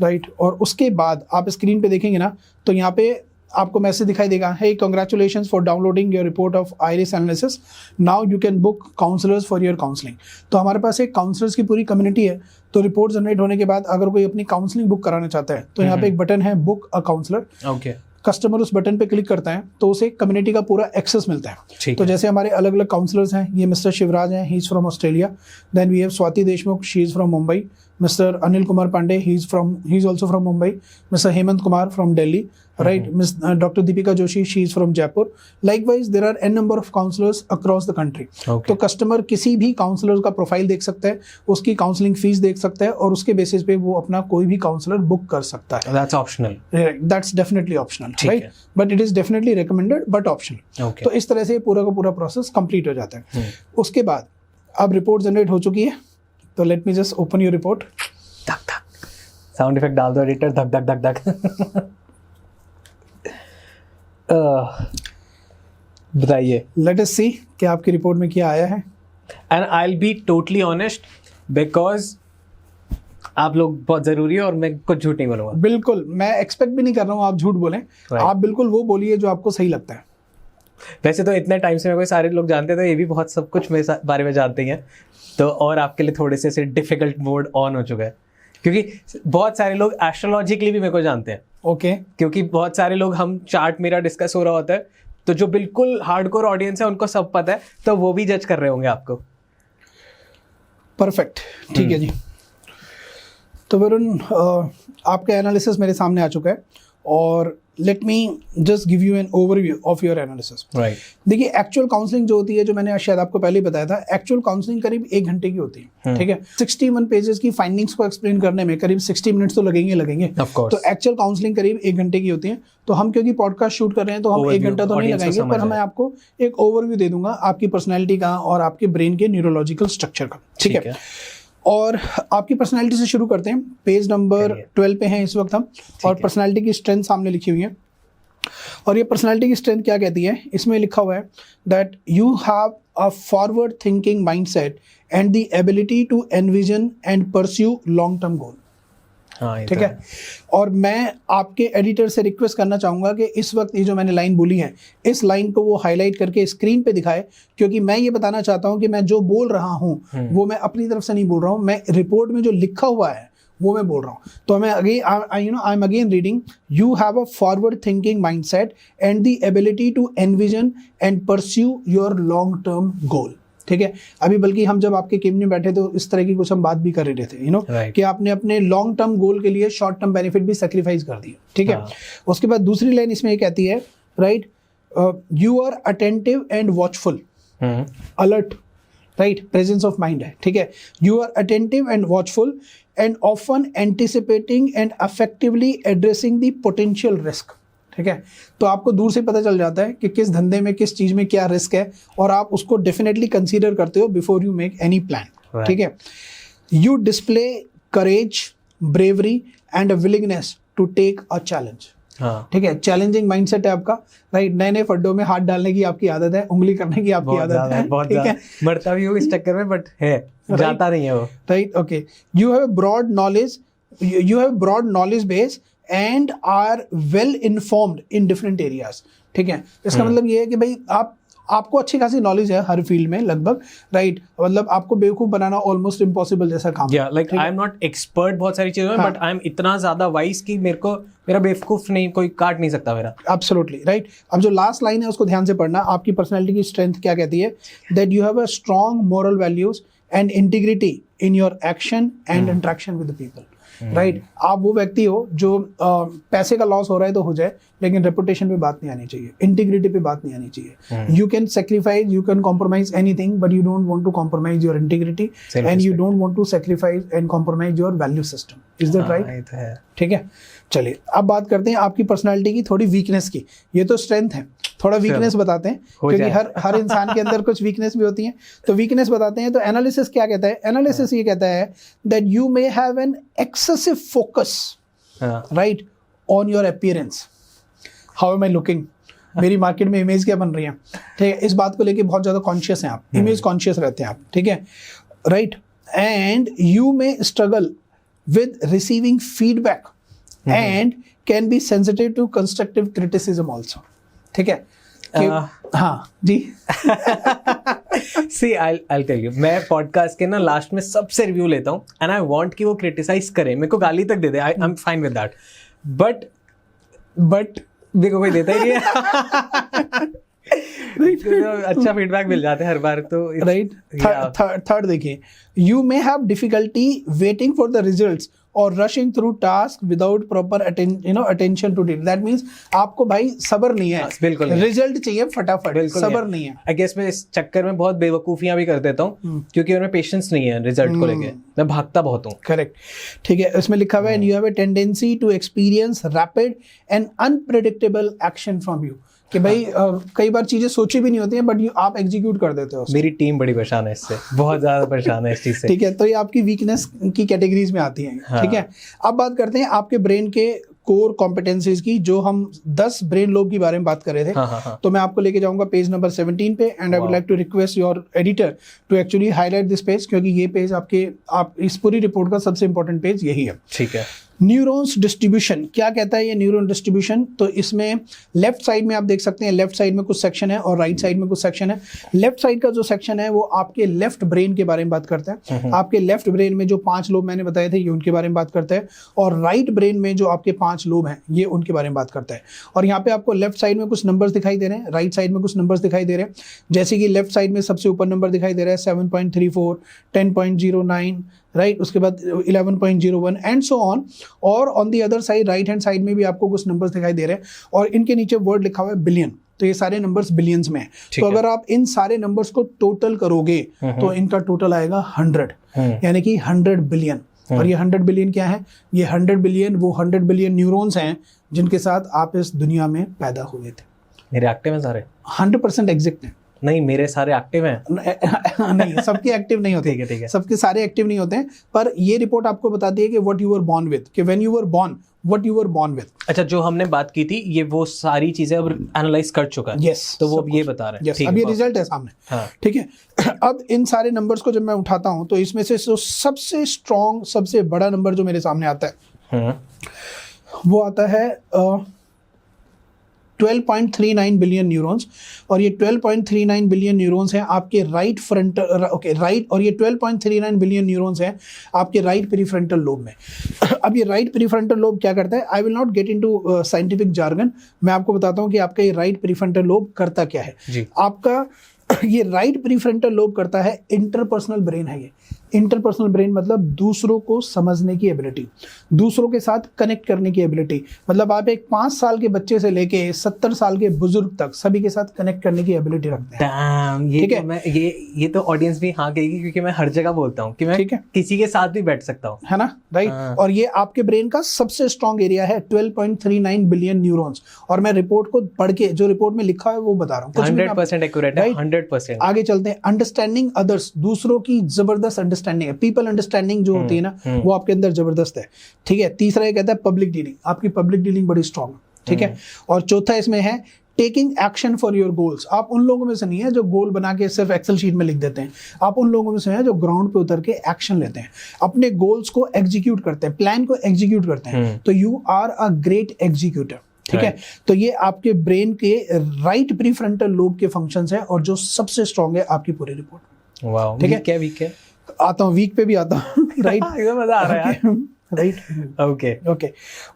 राइट। और उसके बाद आप स्क्रीन पे देखेंगे ना, तो यहाँ पे आपको मैसेज दिखाई देगा, hey congratulations for downloading your report of iris analysis, now you can book counsellors for your counselling. तो हमारे पास एक काउंसलर्स की पूरी कम्युनिटी है। तो रिपोर्ट जनरेट होने के बाद अगर कोई अपनी काउंसलिंग बुक कराना चाहता है तो यहाँ पे एक बटन है book a counsellor. Okay. Customer उस बटन पे क्लिक करता है तो उसे कम्युनिटी का पूरा एक्सेस मिलता है। तो जैसे हमारे अलग अलग काउंसलर्स हैं, ये मिस्टर शिवराज हैं, he is from Australia. Then we have Swati Deshmukh, she is from Mumbai. Mr. Anil Kumar Pandey, he's also from Mumbai. Mr. Hemant Kumar from Delhi, right? Miss Dr. Deepika Joshi, she is from Jaipur. Likewise, there are n number of counselors across the country. Okay. तो customer किसी भी counsellor का profile देख सकता है, उसकी counselling fees देख सकता है और उसके बेसिस पे वो अपना कोई भी काउंसलर बुक कर सकता है। That's optional. That's definitely optional, right? But it is definitely recommended, but optional. Okay. तो इस तरह से पूरा का पूरा प्रोसेस कंप्लीट हो जाता है। उसके बाद अब रिपोर्ट जनरेट हो चुकी है, तो let me just open your report. धक धक साउंड इफेक्ट डाल दो एडिटर, धक धक धक धक। बताइए। लेट अस सी कि आपकी रिपोर्ट में क्या आया है। And I will be totally honest because आप लोग बहुत जरूरी है और मैं कुछ झूठ नहीं बोलूंगा। बिल्कुल, मैं एक्सपेक्ट भी नहीं कर रहा हूँ आप झूठ बोलें। आप बिल्कुल वो बोलिए जो आपको सही लगता है। वैसे तो इतने टाइम से मेरे को सारे लोग जानते हैं, तो ये भी बहुत सब कुछ मेरे बारे में जानते ही हैं, तो और आपके लिए थोड़े से डिफिकल्ट मोड ऑन हो चुका है, क्योंकि बहुत सारे लोग एस्ट्रोलॉजिकली भी मेरे को जानते हैं। ओके क्योंकि बहुत सारे लोग, हम चार्ट मेरा डिस्कस हो रहा होता है, तो जो बिल्कुल हार्डकोर ऑडियंस है उनको सब पता है, तो वो भी जज कर रहे होंगे आपको। परफेक्ट, ठीक है जी। तो वरुण, आपका एनालिसिस मेरे सामने आ चुका है और let me just give you an overview of your analysis. Right. देखिए, एक्चुअल काउंसलिंग जो होती है, जो मैंने शायद आपको पहले ही बताया था, एक्चुअल काउंसलिंग करीब 1 घंटे की होती है। ठीक है, 61 पेजेस की फाइंडिंग्स को एक्सप्लेन करने में करीब 60 मिनट्स तो लगेंगे। तो एक्चुअल काउंसलिंग करीब 1 घंटे की होती है। तो हम क्योंकि पॉडकास्ट शूट कर रहे हैं तो हम 1 घंटा तो नहीं लगाएंगे, पर मैं आपको एक ओवरव्यू दे दूंगा आपकी पर्सनैलिटी का और आपके ब्रेन के न्यूरोलॉजिकल स्ट्रक्चर का। ठीक है, और आपकी पर्सनैलिटी से शुरू करते हैं। पेज नंबर 12 पे हैं इस वक्त हम, और पर्सनैलिटी की स्ट्रेंथ सामने लिखी हुई है। और ये पर्सनैलिटी की स्ट्रेंथ क्या कहती है, इसमें लिखा हुआ है that you have a forward thinking mindset and the ability to envision and pursue long term goal. ठीक है, और मैं आपके एडिटर से रिक्वेस्ट करना चाहूँगा कि इस वक्त ये जो मैंने लाइन बोली है, इस लाइन को वो हाईलाइट करके स्क्रीन पे दिखाए, क्योंकि मैं ये बताना चाहता हूँ कि मैं जो बोल रहा हूँ वो मैं अपनी तरफ से नहीं बोल रहा हूँ, मैं रिपोर्ट में जो लिखा हुआ है वो मैं बोल रहा हूँ। तो मैं I am again reading, you have a forward thinking mindset and the ability to envision and pursue your long term goal. ठीक है, अभी बल्कि हम जब आपके केबिन में बैठे तो इस तरह की कुछ हम बात भी कर रहे थे, कि आपने अपने लॉन्ग टर्म गोल के लिए शॉर्ट टर्म बेनिफिट भी सेक्रीफाइस कर दिए। ठीक है, उसके बाद दूसरी लाइन इसमें ये कहती है, right, you are attentive and watchful, alert, right, presence of mind है। ठीक है, you are attentive and watchful and often anticipating and effectively addressing the potential risk. ठीक है, तो आपको दूर से पता चल जाता है कि किस धंधे में, किस चीज़ में क्या रिस्क है, और आप उसको डेफिनेटली कंसीडर करते हो before you make any plan. ठीक है, you display courage, bravery and a willingness to take a challenge. ठीक है, चैलेंजिंग माइंडसेट है आपका, राइट। नए नए फड्डों में हाथ डालने की आपकी आदत है, उंगली करने की आपकी आदत है। ठीक है, मरता भी हूँ इस चक्कर में, बट है, जाता नहीं है वो। Right, okay, you have broad knowledge base and are well informed in different areas. ठीक है, इसका मतलब ये है कि भाई आपको अच्छी खासी नॉलेज है हर फील्ड में लगभग, राइट। मतलब आपको बेवकूफ बनाना ऑलमोस्ट इम्पॉसिबल जैसा काम है। Like I am not expert बहुत सारी चीजों में, बट आई एम इतना ज्यादा वाइज कि मेरा बेवकूफ नहीं, कोई काट नहीं सकता मेरा। Absolutely right. अब जो लास्ट लाइन है उसको ध्यान से पढ़ना। आपकी पर्सनैलिटी की स्ट्रेंथ क्या कहती है, that you have a strong moral values and integrity in your action and interaction with the people. Right, आप वो व्यक्ति हो जो पैसे का लॉस हो रहा है तो हो जाए, लेकिन रेपुटेशन पे बात नहीं आनी चाहिए, इंटीग्रिटी पे बात नहीं आनी चाहिए। You can sacrifice, you can compromise anything, but you don't want to compromise your integrity and you don't want to sacrifice and compromise your value system. Is that right? ठीक है, चलिए अब बात करते हैं आपकी पर्सनालिटी की थोड़ी वीकनेस की। ये तो स्ट्रेंथ है, थोड़ा वीकनेस बताते हैं, क्योंकि हर इंसान के अंदर कुछ वीकनेस भी होती है, तो वीकनेस बताते हैं। तो एनालिसिस क्या कहता है, एनालिसिस ये कहता है that you may have an excessive focus, right, on your appearance. How am I looking, मेरी मार्केट में इमेज क्या बन रही है। ठीक है, इस बात को लेके बहुत ज़्यादा कॉन्शियस हैं आप, इमेज कॉन्शियस रहते हैं आप। ठीक है, right, and you may struggle with receiving feedback and can be sensitive to constructive criticism also. ठीक है, हाँ जी। See, I'll tell you, मैं पॉडकास्ट के ना लास्ट में सबसे रिव्यू लेता हूँ, एंड आई वांट कि वो क्रिटिसाइज करे, मेरे को गाली तक दे दे, I am fine with that, but मेरे को कोई देता ही नहीं है। अच्छा फीडबैक मिल जाता है हर बार, तो राइट। थर्ड देखिए, you may have difficulty waiting for the results और rushing through task without proper attention to detail. That means आपको भाई सब्र नहीं है, बिल्कुल रिजल्ट चाहिए फटाफट, सब्र नहीं है। आई गेस मैं इस चक्कर में बहुत बेवकूफियां भी कर देता हूँ, क्योंकि उनमें पेशेंस नहीं है रिजल्ट को लेके, मैं भागता बहुत हूँ। करेक्ट, ठीक है, इसमें लिखा हुआ है you have a tendency to experience rapid and unpredictable action from you, कि भाई कई बार चीजें सोची भी नहीं होती हैं, बट आप एग्जीक्यूट कर देते हो। मेरी टीम बड़ी परेशान है इससे, बहुत ज्यादा परेशान है इस चीज से। ठीक है, तो ये आपकी वीकनेस की कैटेगरीज में आती है। हाँ। ठीक है, अब बात करते हैं आपके ब्रेन के कोर कॉम्पिटेंसीज की, जो हम 10 ब्रेन लोब के बारे में बात कर रहे थे। तो मैं आपको लेके जाऊंगा पेज नंबर 17 पे, and I would like to request your editor to actually highlight this page, क्योंकि ये पेज आप इस पूरी रिपोर्ट का सबसे इंपॉर्टेंट पेज यही है। ठीक है। न्यूरॉन्स डिस्ट्रीब्यूशन क्या कहता है ये न्यूरॉन डिस्ट्रीब्यूशन? तो इसमें लेफ्ट साइड में आप देख सकते हैं, लेफ्ट साइड में कुछ सेक्शन है और राइट साइड में कुछ सेक्शन है। लेफ्ट साइड का जो सेक्शन है वो आपके लेफ्ट ब्रेन के बारे में बात करता है। आपके लेफ्ट ब्रेन में जो 5 लोब मैंने बताए थे ये उनके बारे में बात करता है, और राइट ब्रेन में जो आपके 5 लोब हैं ये उनके बारे में बात करता है। और यहाँ पे आपको लेफ्ट साइड में कुछ नंबर्स दिखाई दे रहे हैं, राइट साइड में कुछ नंबर्स दिखाई दे रहे हैं। जैसे कि लेफ्ट साइड में सबसे ऊपर नंबर दिखाई दे रहा है 7.34, 10.09, राइट, उसके बाद 11.01 एंड सो ऑन। और on the other side right hand side में भी आपको कुछ नंबर्स दिखाई दे रहे हैं, और इनके नीचे वर्ड लिखा हुआ है बिलियन। तो ये सारे नंबर्स बिलियंस में है। तो अगर आप इन सारे नंबर्स को टोटल करोगे तो इनका टोटल आएगा 100, यानी कि 100 बिलियन। और ये 100 बिलियन क्या है? ये 100 बिलियन वो 100 बिलियन न्यूरॉन्स हैं जिनके साथ आप इस दुनिया में पैदा हुए थे। मेरे एक्टिव हैं सारे? 100% एग्जैक्ट है। नहीं, मेरे सारे एक्टिव हैं। नहीं, सबके एक्टिव नहीं होते। ठीक है। सबके सारे एक्टिव नहीं होते हैं, पर ये रिपोर्ट आपको बताती है कि what you were born with, कि when you were born what you were born with. अच्छा, जो हमने बात की थी ये वो सारी चीजें अब एनालाइज कर चुका है। यस, तो वो अब ये बता रहे हैं। yes, अब ये रिजल्ट है सामने। हाँ। ठीक है। अब इन सारे नंबर्स को जब मैं उठाता हूं तो इसमें से जो सबसे स्ट्रॉन्ग, सबसे बड़ा नंबर जो मेरे सामने आता है वो आता है 12.39 बिलियन न्यूरॉन्स। और ये 12.39 बिलियन न्यूरॉन्स हैं आपके राइट फ्रंटल, राइट, और ये 12.39 बिलियन न्यूरॉन्स हैं आपके राइट प्रीफ्रंटल लोब में। अब ये राइट प्रीफ्रंटल लोब क्या करता है? I will not get into scientific jargon, मैं आपको बताता हूँ कि आपका ये राइट प्रीफ्रंटल लोब करता क्या है जी। आपका ये राइट प्रीफ्रंटल लोब करता है, इंटरपर्सनल ब्रेन है ये। इंटरपर्सनल ब्रेन मतलब दूसरों को समझने की एबिलिटी, दूसरों के साथ कनेक्ट करने की एबिलिटी। मतलब आप एक 5 साल के बच्चे से लेके 70 साल के बुजुर्ग तक सभी के साथ कनेक्ट करने की एबिलिटी रखते हैं। ठीक है। मैं ये तो ऑडियंस भी हाँ कहेगी, क्योंकि मैं हर जगह बोलता हूँ कि मैं किसी के साथ भी बैठ सकता हूँ, है ना, राइट। और ये आपके ब्रेन का सबसे स्ट्रॉन्ग एरिया है, 12.39 बिलियन न्यूरॉन्स। और मैं रिपोर्ट को पढ़ के जो रिपोर्ट में लिखा है वो बता रहा हूँ, 100% एक्यूरेट है, 100%। आगे चलते हैं। अंडरस्टैंडिंग अदर्स, दूसरों की जबरदस्त अंडरस्टैंडिंग है, पीपल अंडरस्टैंडिंग जो होती है ना वो आपके अंदर जबरदस्त है। ठीक है। तीसरा ये कहता है पब्लिक डीलिंग, आपकी पब्लिक डीलिंग बड़ी स्ट्रांग है। ठीक है। और चौथा इसमें है taking action for your goals. आप उन लोगों में से नहीं है जो गोल बना के सिर्फ एक्सेल शीट में लिख देते हैं, आप उन लोगों में से हैं जो ग्राउंड पे उतर के एक्शन लेते हैं, अपने गोल्स को एग्जीक्यूट करते हैं, प्लान को एग्जीक्यूट करते हैं। तो you are a great executor. ठीक है। तो ये आपके ब्रेन के राइट प्रीफ्रंटल लोब के फंक्शंस हैं और जो सबसे स्ट्रांग है आपकी पूरी रिपोर्ट। वाह, ठीक है। क्या वीक है? आता हूँ, वीक पे भी आता हूँ। राइट, मजा आ रहा है। Right, okay.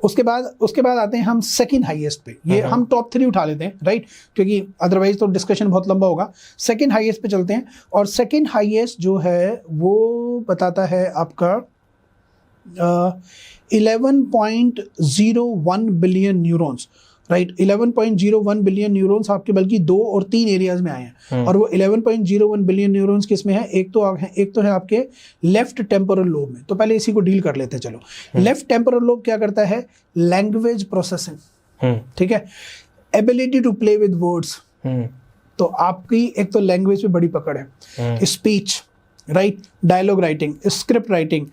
उसके बाद आते हैं हम सेकंड हाईएस्ट पे। ये हम टॉप 3 उठा लेते हैं, राइट, क्योंकि अदरवाइज तो डिस्कशन बहुत लंबा होगा। सेकंड हाईएस्ट पे चलते हैं, और सेकंड हाईएस्ट जो है वो बताता है आपका 11.01 billion neurons, right. 11.01 billion neurons आपके बल्कि 2 और 3 एरियाज में आए हैं। और वो 11.01 बिलियन न्यूरॉन्स किस में है? एक तो है आपके लेफ्ट टेम्पोरल लोब में। तो पहले इसी को डील कर लेते हैं, चलो। लेफ्ट टेम्पोरल लोब क्या करता है? Language processing. ठीक है। Ability to play with words. तो आपकी एक तो लैंग्वेज पे बड़ी पकड़ है, speech, right, dialogue writing, script writing,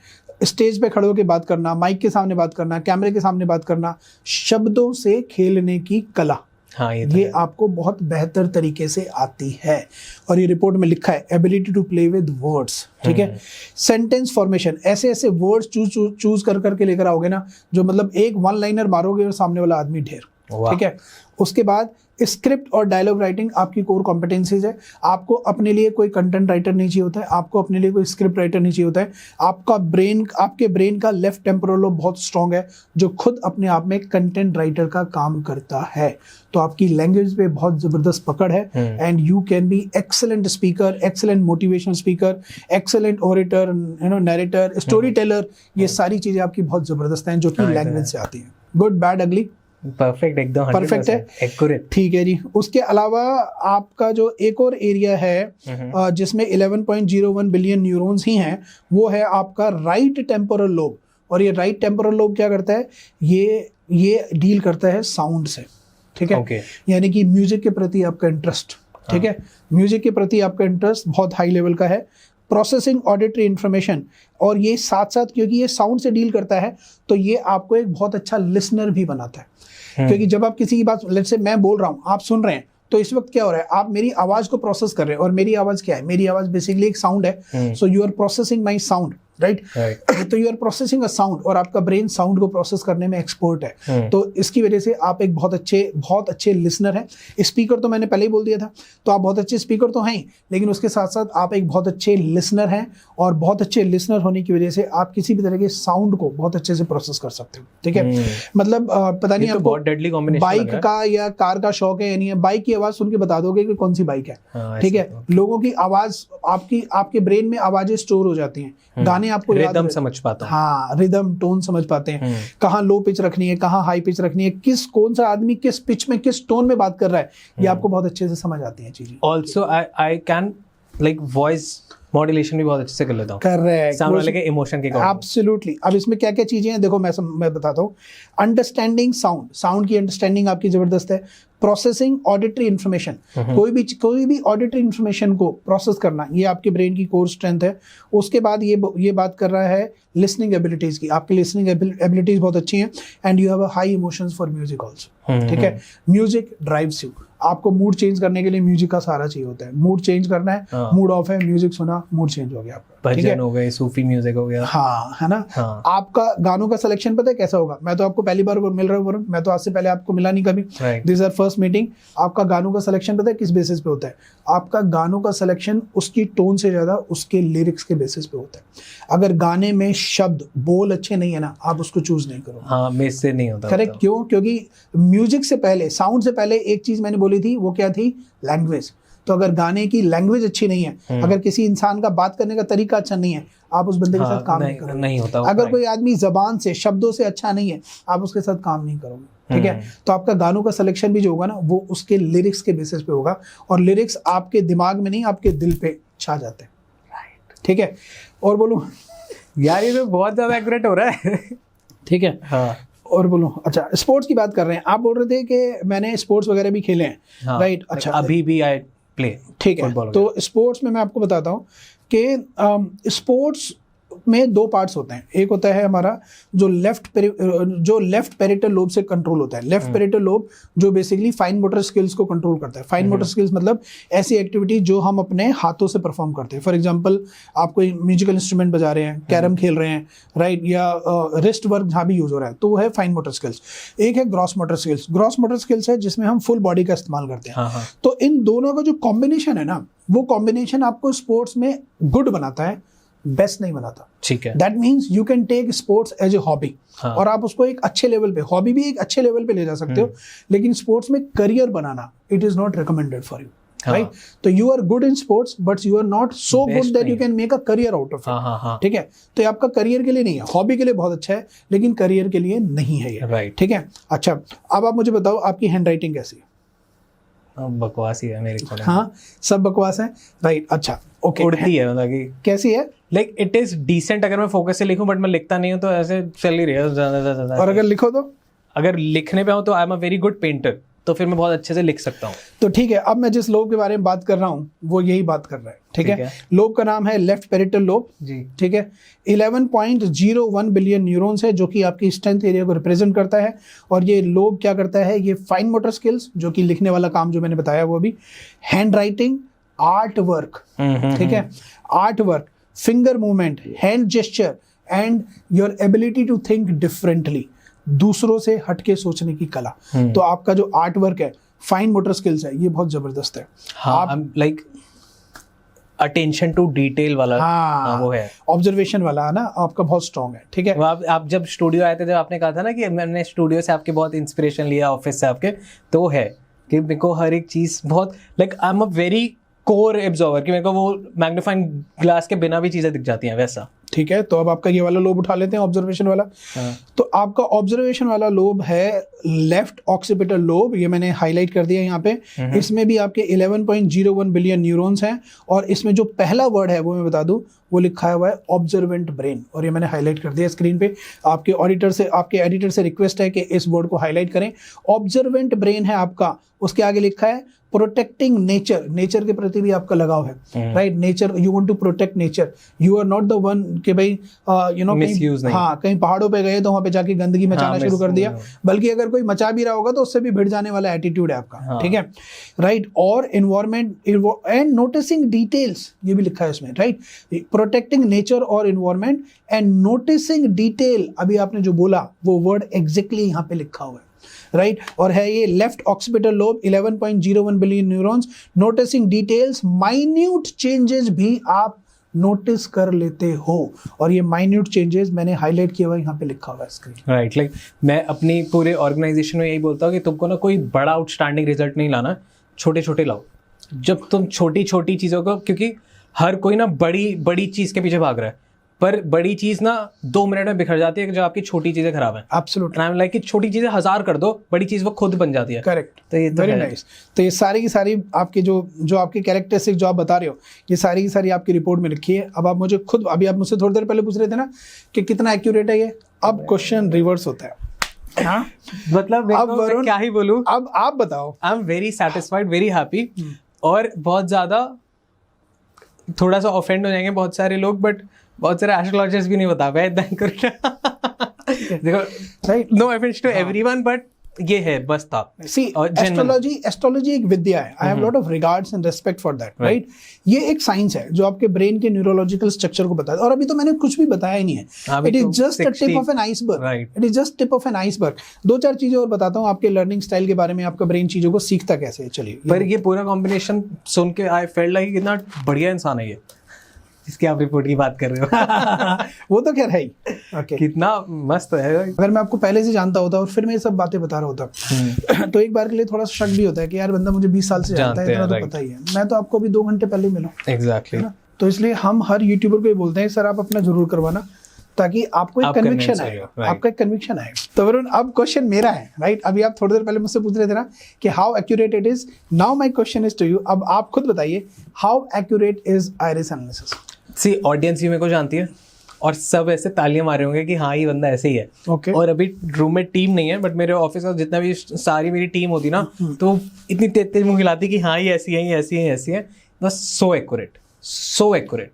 stage पे खड़े होकर बात करना, माइक के सामने बात करना, कैमरे के सामने बात करना, शब्दों से खेलने की कला। हाँ, ये आपको बहुत बेहतर तरीके से आती है। और ये रिपोर्ट में लिखा है ability to play with words. ठीक है। सेंटेंस फॉर्मेशन, ऐसे ऐसे वर्ड्स चूज कर करके लेकर आओगे ना, जो मतलब एक 1 लाइनर मारोगे और सामने वाला आदमी ढेर। ठीक है। उसके बाद स्क्रिप्ट और डायलॉग राइटिंग आपकी कोर कॉम्पिटेंसीज है। आपको अपने लिए कोई कंटेंट राइटर नहीं चाहिए होता है, आपको अपने लिए कोई स्क्रिप्ट राइटर नहीं चाहिए होता है। आपके ब्रेन का लेफ्ट टेम्पोरल लोब बहुत स्ट्रांग है, जो खुद अपने आप में कंटेंट राइटर का काम करता है। तो आपकी लैंग्वेज पे बहुत जबरदस्त पकड़ है, and you can B excellent speaker, excellent motivational speaker, excellent orator, narrator, story teller. ये सारी चीजें आपकी बहुत जबरदस्त हैं जो कि लैंग्वेज से आती हैं। गुड, बैड, अगली, परफेक्ट, एकदम परफेक्ट है, एक्यूरेट। ठीक है जी। उसके अलावा आपका जो एक और एरिया है जिसमें 11.01 बिलियन न्यूरॉन्स ही हैं, वो है आपका राइट टेम्पोरल लोब। और ये राइट टेम्पोरल लोब क्या करता है? ये डील करता है साउंड से। ठीक है। यानी कि म्यूजिक के प्रति आपका इंटरेस्ट। ठीक है। म्यूजिक के प्रति आपका इंटरेस्ट बहुत हाई लेवल का है। प्रोसेसिंग ऑडिटरी इन्फॉर्मेशन, और ये साथ साथ क्योंकि ये साउंड से डील करता है तो ये आपको एक बहुत अच्छा लिसनर भी बनाता है। क्योंकि जब आप किसी की बात, लेट्स से मैं बोल रहा हूँ, आप सुन रहे हैं, तो इस वक्त क्या हो रहा है, आप मेरी आवाज को प्रोसेस कर रहे हैं, और मेरी आवाज क्या है, मेरी आवाज बेसिकली एक साउंड है। So you are processing my sound, right. तो you are processing a sound, और आपका ब्रेन साउंड को प्रोसेस करने में एक्सपर्ट है। तो इसकी वजह से आप एक बहुत अच्छे लिसनर हैं। स्पीकर तो मैंने पहले ही बोल दिया था, तो आप बहुत अच्छे स्पीकर तो हैं ही, लेकिन उसके साथ साथ आप एक बहुत अच्छे लिसनर हैं, और बहुत अच्छे लिसनर होने की वजह से आप किसी भी तरह के साउंड को बहुत अच्छे से प्रोसेस कर सकते हो, ठीक है। मतलब पता नहीं आपको बाइक का या कार का शौक है या नहीं है, बाइक की आवाज सुन के बता दोगे कि कौन सी बाइक है, ठीक है। लोगों की आवाज, आपके ब्रेन में आवाजें स्टोर हो जाती हैं, गाने आपको रिदम समझ पाता है, हाँ, रिदम टोन समझ पाते हैं, कहाँ लो पिच रखनी है, कहाँ हाई पिच रखनी है, कौन सा आदमी किस पिच में किस टोन में बात कर रहा है, ये आपको बहुत अच्छे से समझ आती है चीजें। Also I can like voice modulation भी बहुत अच्छे से कर लेता हूँ, करेक्ट, सामने वाले के इमोशन के अकॉर्डिंग। एब्सोल्युटली। अब इसमें क्या क्या चीजें हैं देखो, मैं बताता हूँ। अंडरस्टैंडिंग साउंड की अंडरस्टैंडिंग आपकी जबरदस्त है। प्रोसेसिंग ऑडिटरी इन्फॉर्मेशन, कोई भी ऑडिटरी इन्फॉर्मेशन को प्रोसेस करना, ये आपके ब्रेन की कोर स्ट्रेंथ है। उसके बाद ये बात कर रहा है लिसनिंग एबिलिटीज की, आपकी लिसनिंग एबिलिटीज बहुत अच्छी हैं, and you have a high emotions for music also, ठीक है। म्यूजिक ड्राइव्स यू, आपको मूड चेंज करने के लिए म्यूजिक का सहारा चाहिए होता है। मूड चेंज करना है, मूड ऑफ है, म्यूजिक सुना, मूड चेंज हो गया आपका, भजन हो गए, सूफी म्यूजिक हो गया, हाँ, है ना। हाँ। आपका गानों का सिलेक्शन पता है कैसा होगा, मैं तो आपको पहली बार मिल रहा हूँ वरुण, मैं तो आज से पहले आपको मिला नहीं कभी, दिस आर फर्स्ट मीटिंग। आपका गानों का सिलेक्शन पता है किस बेसिस पे होता है? आपका गानों का सिलेक्शन उसकी टोन से ज्यादा उसके लिरिक्स के बेसिस पे होता है। अगर गाने में शब्द बोल अच्छे नहीं है ना, आप उसको चूज नहीं करो। हाँ, मिस से नहीं होता। करेक्ट, क्यों? क्योंकि म्यूजिक से पहले, साउंड से पहले एक चीज मैंने बोली थी, वो क्या थी? लैंग्वेज। तो अगर गाने की लैंग्वेज अच्छी नहीं है, अगर किसी इंसान का बात करने का तरीका अच्छा नहीं है, आप उस बंदे के साथ काम नहीं करोगे। नहीं होता। अगर कोई आदमी जबान से, शब्दों से अच्छा नहीं है, आप उसके साथ काम नहीं करोगे, ठीक है। तो आपका गानों का सिलेक्शन भी जो होगा ना, वो उसके लिरिक्स के बेसिस पे होगा, और लिरिक्स आपके दिमाग में नहीं, आपके दिल पे छा जाते हैं, ठीक है। और बोलूं यार, ये तो बहुत ज्यादा एक्यूरेट हो रहा है, ठीक है। हाँ, और बोलो, अच्छा, स्पोर्ट्स की बात कर रहे हैं, आप बोल रहे थे कि मैंने स्पोर्ट्स वगैरह भी खेले हैं, राइट। अच्छा, अभी भी आई प्ले, ठीक है। तो स्पोर्ट्स में मैं आपको बताता हूँ कि स्पोर्ट्स में दो पार्ट्स होते हैं। एक होता है हमारा जो लेफ्ट पेरिटल लोब से कंट्रोल होता है। लेफ्ट पेरिटल लोब जो बेसिकली फाइन मोटर स्किल्स को कंट्रोल करता है। फाइन मोटर स्किल्स मतलब ऐसी एक्टिविटी जो हम अपने हाथों से परफॉर्म करते हैं। फॉर एग्जांपल, आप कोई म्यूजिकल इंस्ट्रूमेंट बजा रहे हैं, कैरम खेल रहे हैं, राइट, या रिस्ट वर्क जहाँ भी यूज हो रहा है, तो वो है फाइन मोटर स्किल्स। एक है gross motor skills. Gross motor skills है जिसमें हम फुल बॉडी का इस्तेमाल करते हैं। तो इन दोनों का जो कॉम्बिनेशन है ना, वो कॉम्बिनेशन आपको स्पोर्ट्स में गुड बनाता है, बेस्ट नहीं बनाता, ठीक है। That means you can take sports as a hobby, और आप उसको एक अच्छे लेवल पे, हॉबी भी एक अच्छे लेवल पे ले जा सकते हो, लेकिन स्पोर्ट्स में करियर बनाना, it is not recommended for you, right. तो you are good in sports, but you are not so good that you can make a career out of it, ठीक है। तो ये आपका करियर के लिए नहीं है, हॉबी के लिए बहुत अच्छा है, लेकिन करियर के लिए नहीं है ये, राइट, ठीक है। अच्छा, अब आप मुझे बताओ, आपकी हैंड राइटिंग कैसी है? बकवास ही है मेरी। हाँ, सब बकवास है, राइट। अच्छा, ओके, उड़ती है, मतलब कि कैसी है? लाइक इट इज डिसेंट अगर मैं फोकस से लिखूं, बट मैं लिखता नहीं हूं, तो ऐसे चल ही रही है ज्यादा। और अगर लिखो तो? अगर लिखने पे हूं तो I am a very good painter, तो फिर मैं बहुत अच्छे से लिख सकता हूँ। तो ठीक है, अब मैं जिस लोब के बारे में बात कर रहा हूँ वो यही बात कर रहा है, ठीक है। लोब का नाम है लेफ्ट पेरिटल लोब जी, ठीक है। 11.01 बिलियन न्यूरॉन्स है, जो कि आपकी स्ट्रेंथ एरिया को रिप्रेजेंट करता है। और ये लोब क्या करता है? ये फाइन मोटर स्किल्स, जो कि लिखने वाला काम जो मैंने बताया वो भी, हैंड राइटिंग, आर्ट वर्क, ठीक है, art work, finger movement, hand gesture, and your ability to think differently, दूसरों से हटके सोचने की कला। तो आपका जो आर्ट वर्क है, फाइन मोटर स्किल्स है, ये बहुत जबरदस्त है। हाँ, आप लाइक अटेंशन टू डिटेल वाला, हाँ, वो है, ऑब्जर्वेशन वाला है ना, आपका बहुत स्ट्रॉन्ग है, ठीक है। आप जब स्टूडियो आए थे, जब आपने कहा था ना कि मैंने स्टूडियो से आपके बहुत इंस्पिरेशन लिया, ऑफिस से आपके, तो है कि मेरे को हर एक चीज बहुत like I am a very core absorber, कि मेरे को वो मैग्नीफाइंग ग्लास के बिना भी चीजें दिख जाती हैं, वैसा, ठीक है। तो अब आपका ये वाला लोब उठा लेते हैं, ऑब्जर्वेशन वाला। तो आपका ऑब्जर्वेशन वाला लोब है लेफ्ट ऑक्सीपिटल लोब, ये मैंने हाईलाइट कर दिया यहाँ पे। इसमें भी आपके 11.01 बिलियन न्यूरॉन्स हैं, और इसमें जो पहला वर्ड है वो मैं बता दूं, वो लिखा हुआ है ऑब्जर्वेंट ब्रेन, और ये मैंने हाईलाइट कर दिया स्क्रीन पे। आपके एडिटर से रिक्वेस्ट है कि इस वर्ड को हाईलाइट करें। ऑब्जर्वेंट ब्रेन है आपका, उसके आगे लिखा है प्रोटेक्टिंग नेचर के प्रति भी आपका लगाव है, right? Nature, you want to protect nature, you are not the one कि भाई यू नो कहीं पहाड़ों पे गए तो वहां पे जाके गंदगी मचाना शुरू कर दिया, बल्कि अगर कोई मचा भी रहा होगा तो उससे भी भिड़ जाने वाला एटीट्यूड है आपका, ठीक है, राइट? और एनवायरमेंट एंड नोटिसिंग डिटेल्स, ये भी लिखा है इसमें, राइट? प्रोटेक्टिंग नेचर और एनवायरमेंट एंड नोटिसिंग डिटेल, अभी आपने जो बोला वो वर्ड एग्जैक्टली यहाँ पे लिखा हुआ है, राइट? और है ये left occipital lobe 11.01 billion neurons, noticing details, minute changes भी आप नोटिस कर लेते हो, और ये माइन्यूट चेंजेस मैंने हाईलाइट किया हुआ यहाँ पे लिखा हुआ है स्क्रीन, राइट? लाइक मैं अपनी पूरे ऑर्गेनाइजेशन में यही बोलता हूँ कि तुमको ना कोई बड़ा आउटस्टैंडिंग रिजल्ट नहीं लाना, छोटे छोटे लाओ। जब तुम छोटी छोटी चीज़ों को, क्योंकि हर कोई ना बड़ी बड़ी चीज़ के पीछे भाग रहा है, पर बड़ी चीज ना 2 मिनट में बिखर जाती है जो आपकी छोटी चीजें खराब है। एब्सोल्युटली, आई एम लाइक कि छोटी चीजें 1000 कर दो, बड़ी चीज वो खुद बन जाती है। करेक्ट, तो ये वेरी नाइस। तो ये सारी की सारी आपकी जो आपकी कैरेक्टरिस्टिक जो आप बता रहे हो, ये सारी की सारी आपकी रिपोर्ट में लिखी है। अब आप मुझे खुद, अभी आप मुझसे थोड़ी देर पहले पूछ रहे थे ना कि कितना एक्यूरेट है ये, अब क्वेश्चन रिवर्स होता है। हाँ, मतलब अब वरुण, क्या ही बोलूं, अब आप बताओ। I am very satisfied, very happy, और बहुत ज्यादा थोड़ा सा ऑफेंड हो जाएंगे बहुत सारे लोग, बट बहुत सारे एस्ट्रोलॉजर्स भी नहीं बता पाए देखो, right? No offence to everyone, but ये है बस था। सी, एस्ट्रोलॉजी एक विद्या है। I have lot of regards and respect for that, right? ये एक साइंस है जो आपके ब्रेन के न्यूरोलॉजिकल स्ट्रक्चर को बताता है, और अभी तो मैंने कुछ भी बताया ही नहीं है। It is just a tip of an iceberg, right? It is just tip of an iceberg. 2-4 चीजें और बताता हूँ आपके लर्निंग स्टाइल के बारे में, आपका ब्रेन चीजों को सीखता कैसे है। चलिए, पर ये पूरा कॉम्बिनेशन सुन के आई फेल्ट लाइक कितना बढ़िया इंसान है ये, जिसकी आप रिपोर्ट की बात कर रहे हो। वो तो खैर है ही, ओके, कितना मस्त है। अगर मैं आपको पहले से जानता होता और फिर मैं ये सब बातें बता रहा होता तो एक बार के लिए थोड़ा सा शक भी होता है कि यार बंदा मुझे 20 साल से जानता है, इतना तो पता ही है। मैं तो आपको अभी 2 घंटे पहले मिला, एग्जैक्टली। तो इसलिए हम हर यूट्यूबर को ये बोलते हैं, सर आप अपना जरूर करवाना, ताकि आपको एक कन्विक्शन आएगा, आपका एक कन्विक्शन आएगा। तो वरुण, अब क्वेश्चन मेरा है, राइट? अभी आप थोड़ी देर पहले मुझसे पूछ रहे थे ना कि how accurate it is. Now my question is to you, अब आप खुद बताइए, how accurate is iris analysis? See, audience भी मेरे को जानती है और सब ऐसे तालियां मारे होंगे कि हाँ ये बंदा ऐसे ही है, ओके। और अभी रूम में टीम नहीं है, बट मेरे ऑफिस का जितना भी सारी मेरी टीम होती ना, तो इतनी तेज मुंह हिलाती कि हाँ ये ऐसी है, ये ऐसी है, ऐसी है, बस सो एक्यूरेट।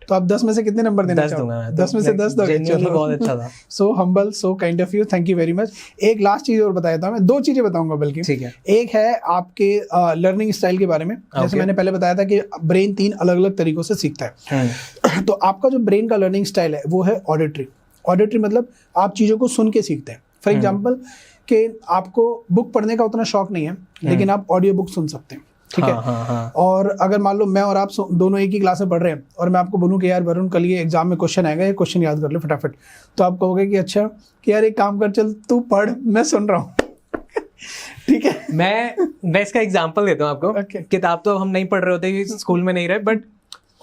तो आप 10 में से कितने नंबर देना दूंगा मैं, 10 में से 10 दोगे? चलो, बहुत अच्छा था। So humble, so kind of you, thank you very much. एक लास्ट चीज और बताया था मैं, 2 चीजें बताऊंगा बल्कि, ठीक है। एक है आपके लर्निंग स्टाइल के बारे में, जैसे मैंने पहले बताया था कि ब्रेन 3 अलग अलग तरीकों से सीखता है। तो आपका जो ब्रेन का लर्निंग स्टाइल है वो है ऑडिटरी। ऑडिटरी मतलब आप चीजों को सुन के सीखते हैं। फॉर एग्जाम्पल कि आपको बुक पढ़ने का उतना शौक नहीं है, लेकिन आप ऑडियो बुक सुन सकते हैं, ठीक है? हाँ। और अगर मान लो मैं और आप दोनों एक ही क्लास में पढ़ रहे हैं और मैं आपको बोलूं कि यार वरुण कल ये एग्जाम में क्वेश्चन आएगा, ये क्वेश्चन याद कर ले फटाफट, तो आप कहोगे कि अच्छा कि यार एक काम कर, चल तू पढ़, मैं सुन रहा हूँ। ठीक है, मैं इसका एग्जांपल देता हूँ आपको। किताब तो हम नहीं पढ़ रहे होते, स्कूल में नहीं रहे, बट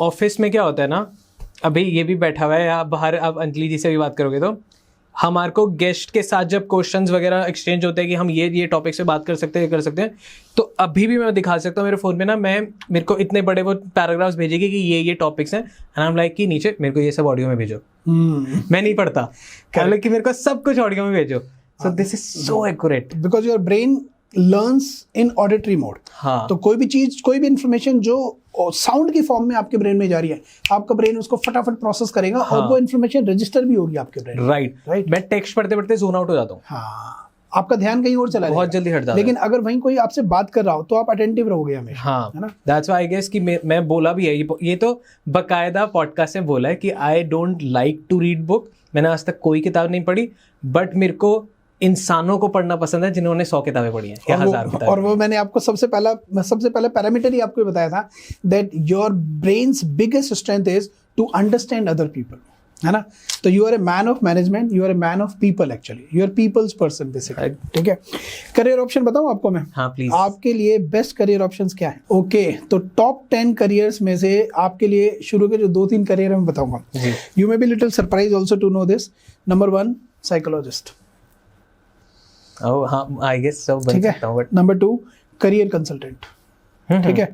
ऑफिस में क्या होता है ना, अभी ये भी बैठा हुआ है या बाहर, आप अंजलि जी से भी बात करोगे तो हमारे को गेस्ट के साथ जब क्वेश्चंस वगैरह एक्सचेंज होते हैं कि हम ये टॉपिक से बात कर सकते हैं, कर सकते हैं, तो अभी भी मैं दिखा सकता हूँ मेरे फोन में ना, मेरे को इतने बड़े वो पैराग्राफ्स भेजेगी कि ये टॉपिक्स हैं, एंड आई एम लाइक कि नीचे मेरे को ये सब ऑडियो में भेजो। मैं नहीं पढ़ता, कि मेरे को सब कुछ ऑडियो में भेजो। So this is so accurate because your brain learns in auditory mode. हाँ, तो कोई भी चीज, कोई भी इंफॉर्मेशन जो साउंड की फॉर्म में आपके ब्रेन में जा रही है, आपका ब्रेन उसको फटाफट प्रोसेस करेगा, और वो इंफॉर्मेशन रजिस्टर भी होगी आपके ब्रेन में। राइट। मैं टेक्स्ट पढ़ते पढ़ते जोन आउट हो जाता हूँ। हाँ, आपका ध्यान कहीं और चला जाएगा, बहुत जल्दी हट जाता है। लेकिन अगर वहीं कोई आपसे बात कर रहा हो तो आप अटेंटिव रहोगे हमेशा। हाँ, है ना? दैट्स व्हाई आई गेस कि मैं बोला भी है, ये तो बकायदा पॉडकास्ट में बोला है कि I don't like to read book. मैंने आज तक कोई किताब नहीं पढ़ी, बट मेरे को इंसानों को पढ़ना पसंद है जिन्होंने 100 किताबें पढ़ी हैं या 1000 किताबें। और वो मैंने आपको सबसे पहला पैरामीटर ही आपको बताया था, that your brain's biggest strength is to understand other people, है ना? तो you are a man of management, you are a man of people, actually you are people's person basically, ठीक है? करियर ऑप्शन बताऊं आपको मैं? हाँ प्लीज। आपके लिए बेस्ट करियर ऑप्शंस क्या है? ओके, तो टॉप 10 करियर्स में से आपके लिए शुरू के जो 2-3 करियर मैं बताऊंगा, you may be little surprise also to know this. Number 1 psychologist, हाँ आई गेस सब बन सकता हूं, बट नंबर 2 करियर कंसल्टेंट, ठीक है?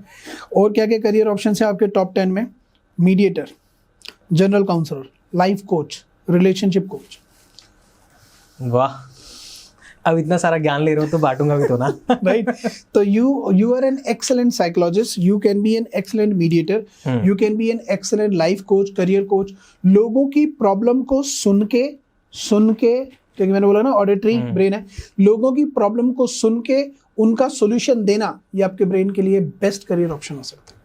और क्या क्या करियर ऑप्शन है आपके टॉप 10 में? Mediator, general counsellor, life coach, relationship coach. वाह, अब इतना सारा ज्ञान ले रहा हूँ तो बांटूंगा भी तो ना। राइट। तो you are an excellent psychologist, you can be an excellent mediator, you can be an excellent life coach, career coach. लोगों की प्रॉब्लम को सुन के क्योंकि मैंने बोला ना ऑडिटरी ब्रेन है, लोगों की प्रॉब्लम को सुन के उनका सोल्यूशन देना, ये आपके ब्रेन के लिए बेस्ट करियर ऑप्शन हो सकता है।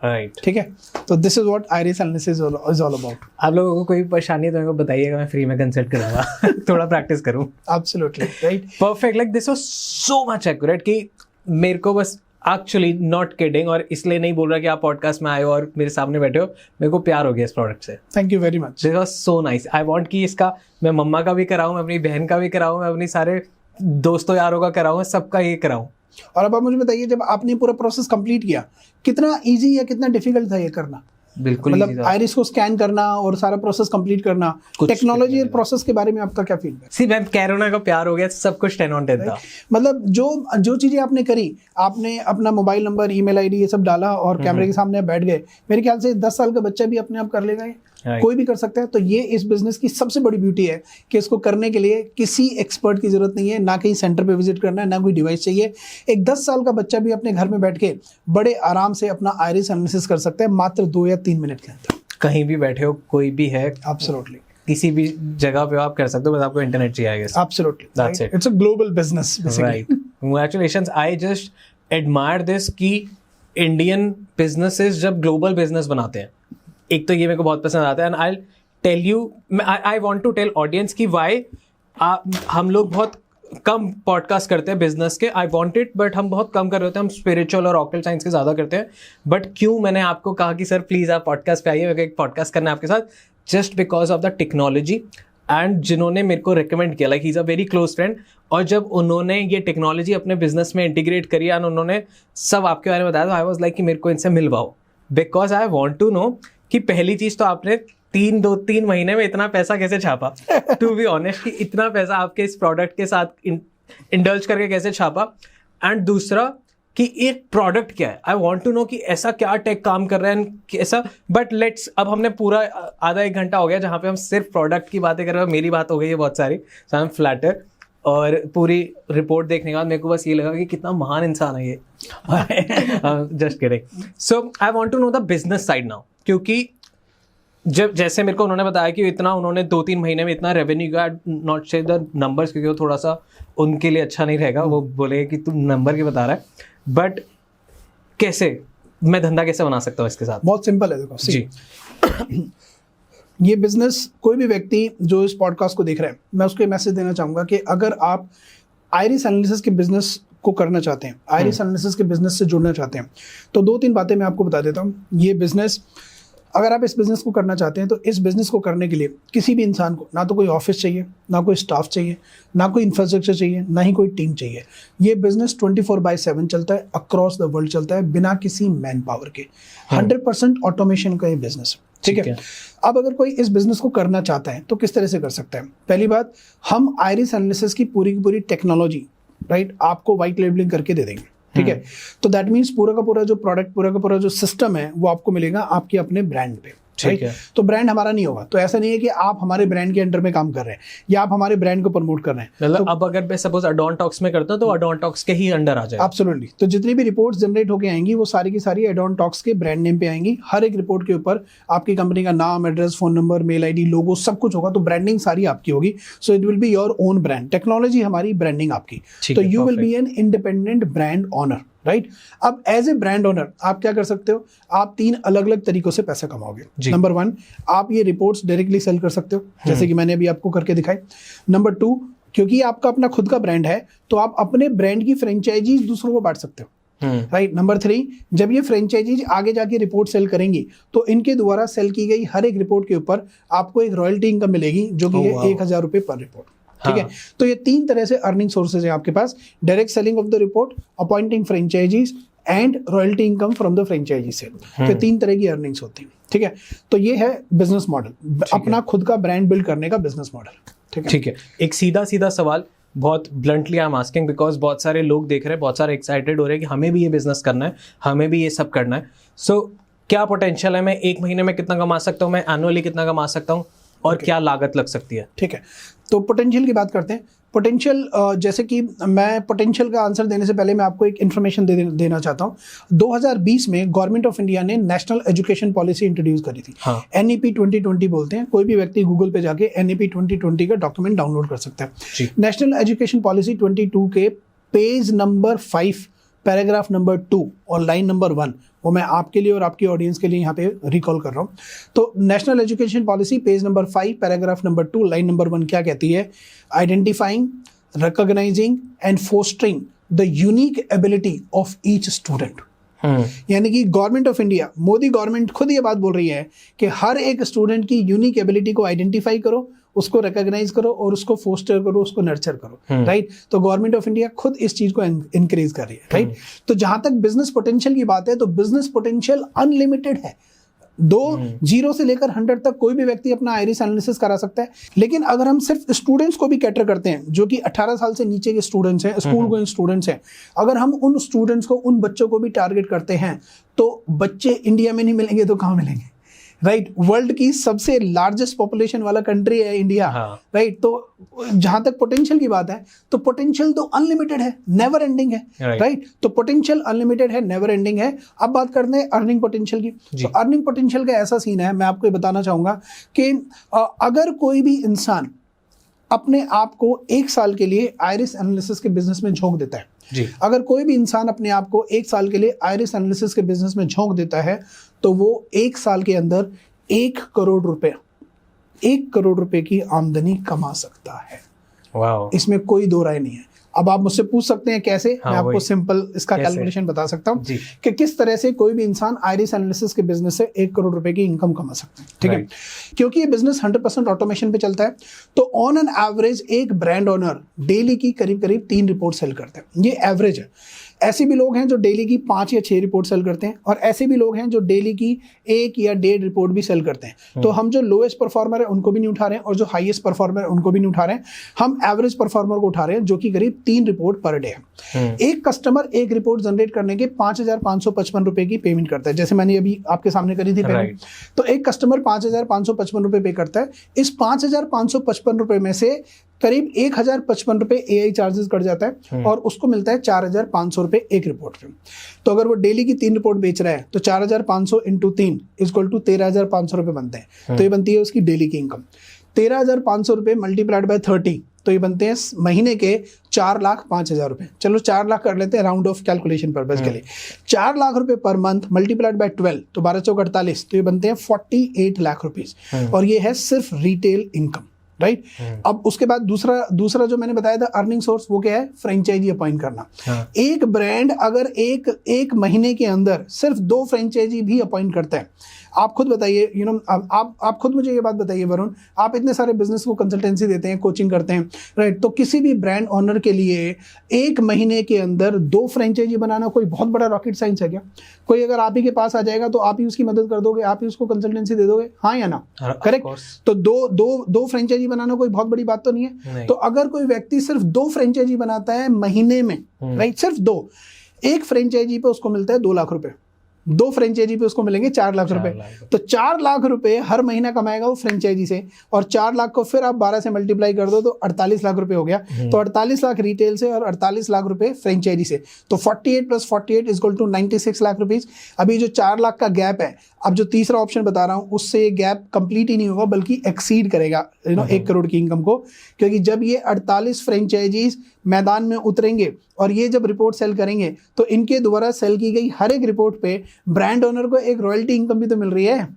राइट, ठीक है। तो this is what iris analysis is all about. आप लोगों को कोई परेशानी है तो मेरे को बताइएगा, मैं फ्री में कंसल्ट करूंगा। थोड़ा प्रैक्टिस करूं। Absolutely right, perfect. Like this was so much accurate कि मेरे को बस एक्चुअली नॉट किडिंग, और इसलिए नहीं बोल रहा कि आप पॉडकास्ट में आए हो और मेरे सामने बैठे हो, मेरे को प्यार हो गया इस प्रोडक्ट से। Thank you very much. This was so nice. I want कि इसका मैं मम्मा का भी कराऊं, मैं अपनी बहन का भी कराऊं, मैं अपनी सारे दोस्तों यारों का कराऊं, सबका ये कराऊं। और अब आप मुझे बताइए, जब आपने पूरा प्रोसेस कंप्लीट किया, कितना इजी या कितना डिफिकल्ट था ये करना? बिल्कुल, मतलब आइरिस को स्कैन करना और सारा प्रोसेस कंप्लीट करना, टेक्नोलॉजी और प्रोसेस के बारे में आपका क्या फीडबैक? सी मैम, कैरोना का प्यार हो गया, सब कुछ 10 on 10 था। मतलब जो चीजें आपने करी, आपने अपना मोबाइल नंबर, ईमेल आईडी ये सब डाला और कैमरे के सामने बैठ गए। मेरे ख्याल से 10 साल का बच्चा भी अपने आप कर लेगा, कोई भी कर सकता है। तो ये इस बिजनेस की सबसे बड़ी ब्यूटी है कि इसको करने के लिए किसी एक्सपर्ट की जरूरत नहीं है, ना कहीं सेंटर पे विजिट करना है, ना कोई डिवाइस चाहिए। एक 10 साल का बच्चा भी अपने घर में बैठ के बड़े आराम से अपना आइरिस एनालिसिस कर सकता है, मात्र 2 या 3 मिनट के अंदर। कहीं भी बैठे हो, कोई भी है, एब्सोल्युटली किसी भी जगह पे आप कर सकते हो, बस आपको इंटरनेट चाहिए। I guess absolutely That's it. It's a global business basically. Right, congratulations. I just admire this कि इंडियन बिजनेसेस जब ग्लोबल बिजनेस बनाते हैं, एक तो ये मेरे को बहुत पसंद आता है। And I tell you, I want to tell audience कि व्हाई हम लोग बहुत कम पॉडकास्ट करते हैं बिजनेस के। आई वांट इट, बट हम बहुत कम कर रहे होते हैं। हम स्पिरिचुअल और ऑकल्ट साइंस के ज़्यादा करते हैं। बट क्यों मैंने आपको कहा कि सर प्लीज़ आप पॉडकास्ट पे आइए, मेरे को एक पॉडकास्ट करना है आपके साथ, just because of the technology. And जिन्होंने मेरे को रिकमेंड किया, like he is a very close friend, और जब उन्होंने ये टेक्नोलॉजी अपने बिजनेस में इंटीग्रेट करी एंड उन्होंने सब आपके बारे में बताया, तो आई वॉज लाइक कि मेरे को इनसे मिलवाओ, because I want to know कि पहली चीज़ तो आपने 3 महीने में इतना पैसा कैसे छापा, टू बी ऑनेस्ट, कि इतना पैसा आपके इस प्रोडक्ट के साथ इंडल्ज करके कैसे छापा। एंड दूसरा कि एक प्रोडक्ट क्या है, आई वांट टू नो कि ऐसा क्या टेक काम कर रहा है ऐसा। बट लेट्स, अब हमने पूरा आधा 1 घंटा हो गया जहाँ पे हम सिर्फ प्रोडक्ट की बातें कर रहे हैं, मेरी बात हो गई है बहुत सारी, सो आई एम फ्लैटर। और पूरी रिपोर्ट देखने के बाद मेरे को बस ये लगा कि कितना महान इंसान है ये। Just kidding. So I want to know the business side now, क्योंकि जब जैसे मेरे को उन्होंने बताया कि इतना उन्होंने 2-3 महीने में इतना रेवेन्यू का, नॉट से द नंबर्स क्योंकि वो थोड़ा सा उनके लिए अच्छा नहीं रहेगा, वो बोलेगा कि तुम नंबर के बता रहा है, बट कैसे मैं धंधा कैसे बना सकता हूँ इसके साथ? बहुत सिंपल है, देखो जी। ये बिजनेस, कोई भी व्यक्ति जो इस पॉडकास्ट को देख रहा है, मैं उसको मैसेज देना चाहूँगा कि अगर आप आइरिस एनालिसिस के बिजनेस को करना चाहते हैं, आइरिस एनालिसिस के बिजनेस से जुड़ना चाहते हैं, तो 2-3 बातें मैं आपको बता देता हूँ। ये बिजनेस, अगर आप इस बिज़नेस को करना चाहते हैं, तो इस बिज़नेस को करने के लिए किसी भी इंसान को ना तो कोई ऑफिस चाहिए, ना कोई स्टाफ चाहिए, ना कोई इंफ्रास्ट्रक्चर चाहिए, ना ही कोई टीम चाहिए। ये बिज़नेस 24/7 चलता है, अक्रॉस द वर्ल्ड चलता है, बिना किसी मैन पावर के। 100% ऑटोमेशन का ये बिज़नेस, ठीक है। अब अगर कोई इस बिज़नेस को करना चाहता है तो किस तरह से कर सकता है? पहली बात, हम आइरिस एनालिसिस की पूरी टेक्नोलॉजी, राइट, आपको वाइट लेबलिंग करके दे देंगे, ठीक है। तो दैट मीन्स पूरा का पूरा जो प्रोडक्ट, पूरा का पूरा जो सिस्टम है, वो आपको मिलेगा आपके अपने ब्रांड पे, ठीक है। तो ब्रांड हमारा नहीं होगा। तो ऐसा नहीं है कि आप हमारे ब्रांड के अंडर में काम कर रहे हैं या आप हमारे ब्रांड को प्रमोट कर रहे हैं। मतलब अब अगर मैं सपोज अडोनटॉक्स में करता हूं तो अडोनटॉक्स के ही अंडर आ जाएगा। एब्सोल्युटली। तो जितनी भी रिपोर्ट्स जनरेट होके आएंगी वो सारी की सारी अडोनटॉक्स के ब्रांड नेम पे आएंगी। हर एक रिपोर्ट के ऊपर आपकी कंपनी का नाम, address, phone number, mail ID, logo सब कुछ होगा। तो ब्रांडिंग सारी आपकी होगी। So it will be your own brand. Technology हमारी, ब्रांडिंग आपकी। तो you will be an independent brand owner, right. अब एज ए ब्रांड ओनर आप क्या कर सकते हो? आप 3 अलग अलग तरीकों से पैसा कमाओगे। नंबर 1, आप ये रिपोर्ट्स डायरेक्टली सेल कर सकते हो, जैसे कि मैंने अभी आपको करके दिखाई। नंबर 2, क्योंकि आपका अपना खुद का ब्रांड है तो आप अपने ब्रांड की फ्रेंचाइजीज दूसरों को बांट सकते हो, राइट। नंबर 3, जब ये फ्रेंचाइजीज आगे जाके रिपोर्ट सेल करेंगी तो इनके द्वारा सेल की गई हर एक रिपोर्ट के ऊपर आपको एक रॉयल्टी इनकम मिलेगी, जो कि 1000 रुपये पर रिपोर्ट, ठीक है। तो ये 3 तरह से अर्निंग सोर्सेज है आपके पास: direct selling of the report, appointing franchisees and royalty income from the franchisee sale. तो 3 तरह की अर्निंग्स होती हैं, ठीक है। तो ये है बिजनेस मॉडल, अपना खुद का ब्रांड बिल्ड करने का बिजनेस मॉडल, ठीक है। एक सीधा सवाल, बहुत bluntly I am asking because बहुत सारे लोग देख रहे हैं, बहुत सारे एक्साइटेड हो रहे हैं कि हमें भी ये बिजनेस करना है, हमें भी ये सब करना है। सो क्या पोटेंशियल है? मैं 1 महीने में कितना कमा सकता हूँ? मैं एनुअली कितना कमा सकता हूँ? और क्या लागत लग सकती है? ठीक है, तो पोटेंशियल की बात करते हैं। पोटेंशियल, जैसे कि मैं पोटेंशियल का आंसर देने से पहले मैं आपको एक इन्फॉर्मेशन देना चाहता हूँ। 2020 में गवर्नमेंट ऑफ इंडिया ने नेशनल एजुकेशन पॉलिसी इंट्रोड्यूस करी थी। हाँ। NEP 2020 बोलते हैं। कोई भी व्यक्ति गूगल पे जाके NEP 2020 का डॉक्यूमेंट डाउनलोड कर सकता है। नेशनल एजुकेशन पॉलिसी 22 के पेज नंबर 5 पैराग्राफ नंबर 2 और लाइन नंबर 1 वो मैं आपके लिए और आपकी ऑडियंस के लिए यहाँ पे रिकॉल कर रहा हूँ। तो national education policy page number 5 paragraph number 2 line number 1 क्या कहती है? Identifying, recognising and fostering the unique ability of each student. यानी कि government of India, Modi government खुद ये बात बोल रही है कि हर एक स्टूडेंट की यूनिक एबिलिटी को आइडेंटिफाई करो, उसको रिकॉग्नाइज करो और उसको फोस्टर करो, उसको नर्चर करो, राइट। तो गवर्नमेंट ऑफ इंडिया खुद इस चीज को इंक्रीज कर रही है, राइट। तो जहां तक बिजनेस पोटेंशियल की बात है तो बिजनेस पोटेंशियल अनलिमिटेड है। 0 से लेकर 100 तक कोई भी व्यक्ति अपना आइरिस एनालिसिस करा सकता है। लेकिन अगर हम सिर्फ स्टूडेंट्स को भी कैटर करते हैं जो कि 18 साल से नीचे के स्टूडेंट्स हैं, स्कूल गोइंग स्टूडेंट्स हैं, अगर हम उन स्टूडेंट्स को, उन बच्चों को भी टारगेट करते हैं तो बच्चे इंडिया में नहीं मिलेंगे तो कहाँ मिलेंगे, राइट। वर्ल्ड की सबसे लार्जेस्ट पॉपुलेशन वाला कंट्री है इंडिया, राइट। तो जहां तक पोटेंशियल की बात है तो पोटेंशियल तो अनलिमिटेड है, नेवर एंडिंग है, राइट। तो पोटेंशियल अनलिमिटेड है, नेवर एंडिंग है। अब बात करते हैं अर्निंग पोटेंशियल की। तो अर्निंग पोटेंशियल का ऐसा सीन है, मैं आपको बताना चाहूंगा कि अगर कोई भी इंसान अपने आप को 1 साल के लिए आइरिस एनालिसिस के बिजनेस में झोंक देता है जी। अगर कोई भी इंसान अपने आप को 1 साल के लिए आइरिस एनालिसिस के बिजनेस में झोंक देता है तो वो 1 साल के अंदर 1 करोड़ रुपए की आमदनी कमा सकता है। वाओ, इसमें कोई दो राय नहीं है। अब आप मुझसे पूछ सकते हैं कैसे, मैं आपको सिंपल इसका कैलकुलेशन बता सकता हूँ कि किस तरह से कोई भी इंसान आइरिस एनालिसिस के बिजनेस से 1 करोड़ रुपए की इनकम कमा सकता है, ठीक है। क्योंकि ये बिजनेस 100% ऑटोमेशन पे चलता है तो ऑन एन एवरेज एक ब्रांड ओनर डेली की करीब 3 रिपोर्ट सेल करता है। ये एवरेज है। ऐसे भी लोग हैं जो डेली की 5 या 6 रिपोर्ट सेल करते हैं और ऐसे भी लोग हैं जो डेली की 1 या 1.5 रिपोर्ट भी सेल करते हैं। तो हम जो लोएस्ट परफॉर्मर है उनको भी नहीं उठा रहे हैं और जो हाईएस्ट परफॉर्मर है उनको भी नहीं उठा रहे हैं, हम एवरेज परफॉर्मर को उठा रहे हैं जो कि करीब 3 रिपोर्ट पर डे है। एक कस्टमर 1 रिपोर्ट जनरेट करने के 5,555 रुपए की पेमेंट करता है, जैसे मैंने अभी आपके सामने करी थी पेमेंट। तो एक कस्टमर 5,555 रुपए पे करता है। इस 5,555 रुपए में से करीब 1,055 रुपए AI चार्जेस कट जाता है और उसको मिलता है 4,500 रुपए एक रिपोर्ट पे। तो अगर वो डेली की 3 रिपोर्ट बेच रहा है तो 4,500 इंटू 3 इक्वल टू 13,500 रुपए बनते हैं। तो ये बनती है उसकी डेली की इनकम। 13,500 रुपए मल्टीप्लाइड बाय 30 तो ये बनते हैं महीने के 4,05,000 रुपए। चलो 4 लाख कर लेते हैं राउंड ऑफ कैलकुलेशन पर्पस के लिए। 4 लाख रुपए पर मंथ मल्टीप्लाइड बाय 12 तो 12 चौक 48 तो ये बनते हैं 48 लाख रुपीस और ये है सिर्फ रिटेल इनकम, राइट। अब उसके बाद दूसरा जो मैंने बताया था अर्निंग सोर्स वो क्या है? फ्रेंचाइजी अपॉइंट करना। एक ब्रांड अगर एक महीने के अंदर सिर्फ 2 फ्रेंचाइजी भी अपॉइंट करता है, आप खुद बताइए, आप खुद मुझे ये बात बताइए वरुण, आप इतने सारे बिजनेस को कंसल्टेंसी देते हैं, कोचिंग करते हैं, राइट। तो किसी भी ब्रांड ओनर के लिए 1 महीने के अंदर 2 फ्रेंचाइजी बनाना कोई बहुत बड़ा रॉकेट साइंस है क्या? कोई अगर आप ही के पास आ जाएगा तो आप ही उसकी मदद कर दोगे, आप ही उसको कंसल्टेंसी दे दोगे, हाँ या ना? करेक्ट। तो दो फ्रेंचाइजी बनाना कोई बहुत बड़ी बात तो नहीं है। तो अगर कोई व्यक्ति सिर्फ 2 फ्रेंचाइजी बनाता है महीने में, राइट, सिर्फ 2, एक फ्रेंचाइजी पे उसको मिलता है 2 लाख रुपए, 2 फ्रेंचाइजी पे उसको मिलेंगे 4 लाख रुपए। तो 4 लाख रुपए हर महीना कमाएगा वो फ्रेंचाइजी से और 4 लाख को फिर आप 12 से मल्टीप्लाई कर दो तो 48 लाख रुपए हो गया। तो 48 लाख रिटेल से और 48 लाख रुपए फ्रेंचाइजी से। तो 48 + 48 इक्वल टू 96 लाख रुपीज। अभी जो 4 लाख का गैप है, अब जो तीसरा ऑप्शन बता रहा हूं उससे ये गैप कंप्लीट ही नहीं होगा बल्कि एक्सीड करेगा 1 करोड़ की इनकम को, क्योंकि जब ये 48 फ्रेंचाइजीज मैदान में उतरेंगे और ये जब रिपोर्ट सेल करेंगे तो इनके द्वारा सेल की गई हर एक रिपोर्ट पे ब्रांड ओनर को एक रॉयल्टी इनकम भी तो मिल रही है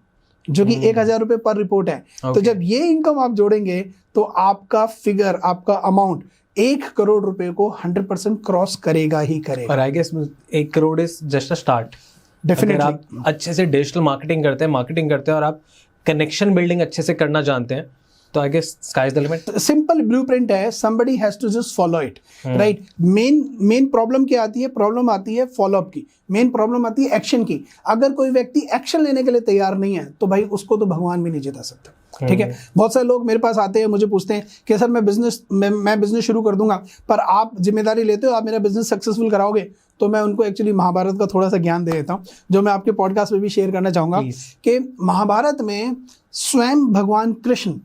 जो कि 1,000 रुपए पर रिपोर्ट है। तो जब ये इनकम आप जोड़ेंगे तो आपका फिगर, आपका अमाउंट 1 करोड़ रुपए को 100% क्रॉस करेगा ही करेगा। और I guess 1 crore is just a start. Definitely आप अच्छे से डिजिटल मार्केटिंग करते हैं और आप कनेक्शन बिल्डिंग अच्छे से करना जानते हैं तो I guess sky is the limit. Simple blueprint है, somebody has to just follow it, right? Main problem क्या आती है? प्रॉब्लम आती है फॉलोअप की, मेन प्रॉब्लम आती है एक्शन की। अगर कोई व्यक्ति एक्शन लेने के लिए तैयार नहीं है तो भाई उसको तो भगवान भी नहीं जिता सकता, ठीक है। बहुत सारे लोग मेरे पास आते हैं, मुझे पूछते हैं कि सर मैं बिजनेस शुरू कर दूंगा पर आप जिम्मेदारी लेते हो, आप मेरा बिजनेस सक्सेसफुल कराओगे? तो मैं उनको एक्चुअली महाभारत का थोड़ा सा ज्ञान दे देता हूँ जो मैं आपके पॉडकास्ट में भी शेयर करना चाहूंगा कि महाभारत में स्वयं भगवान कृष्ण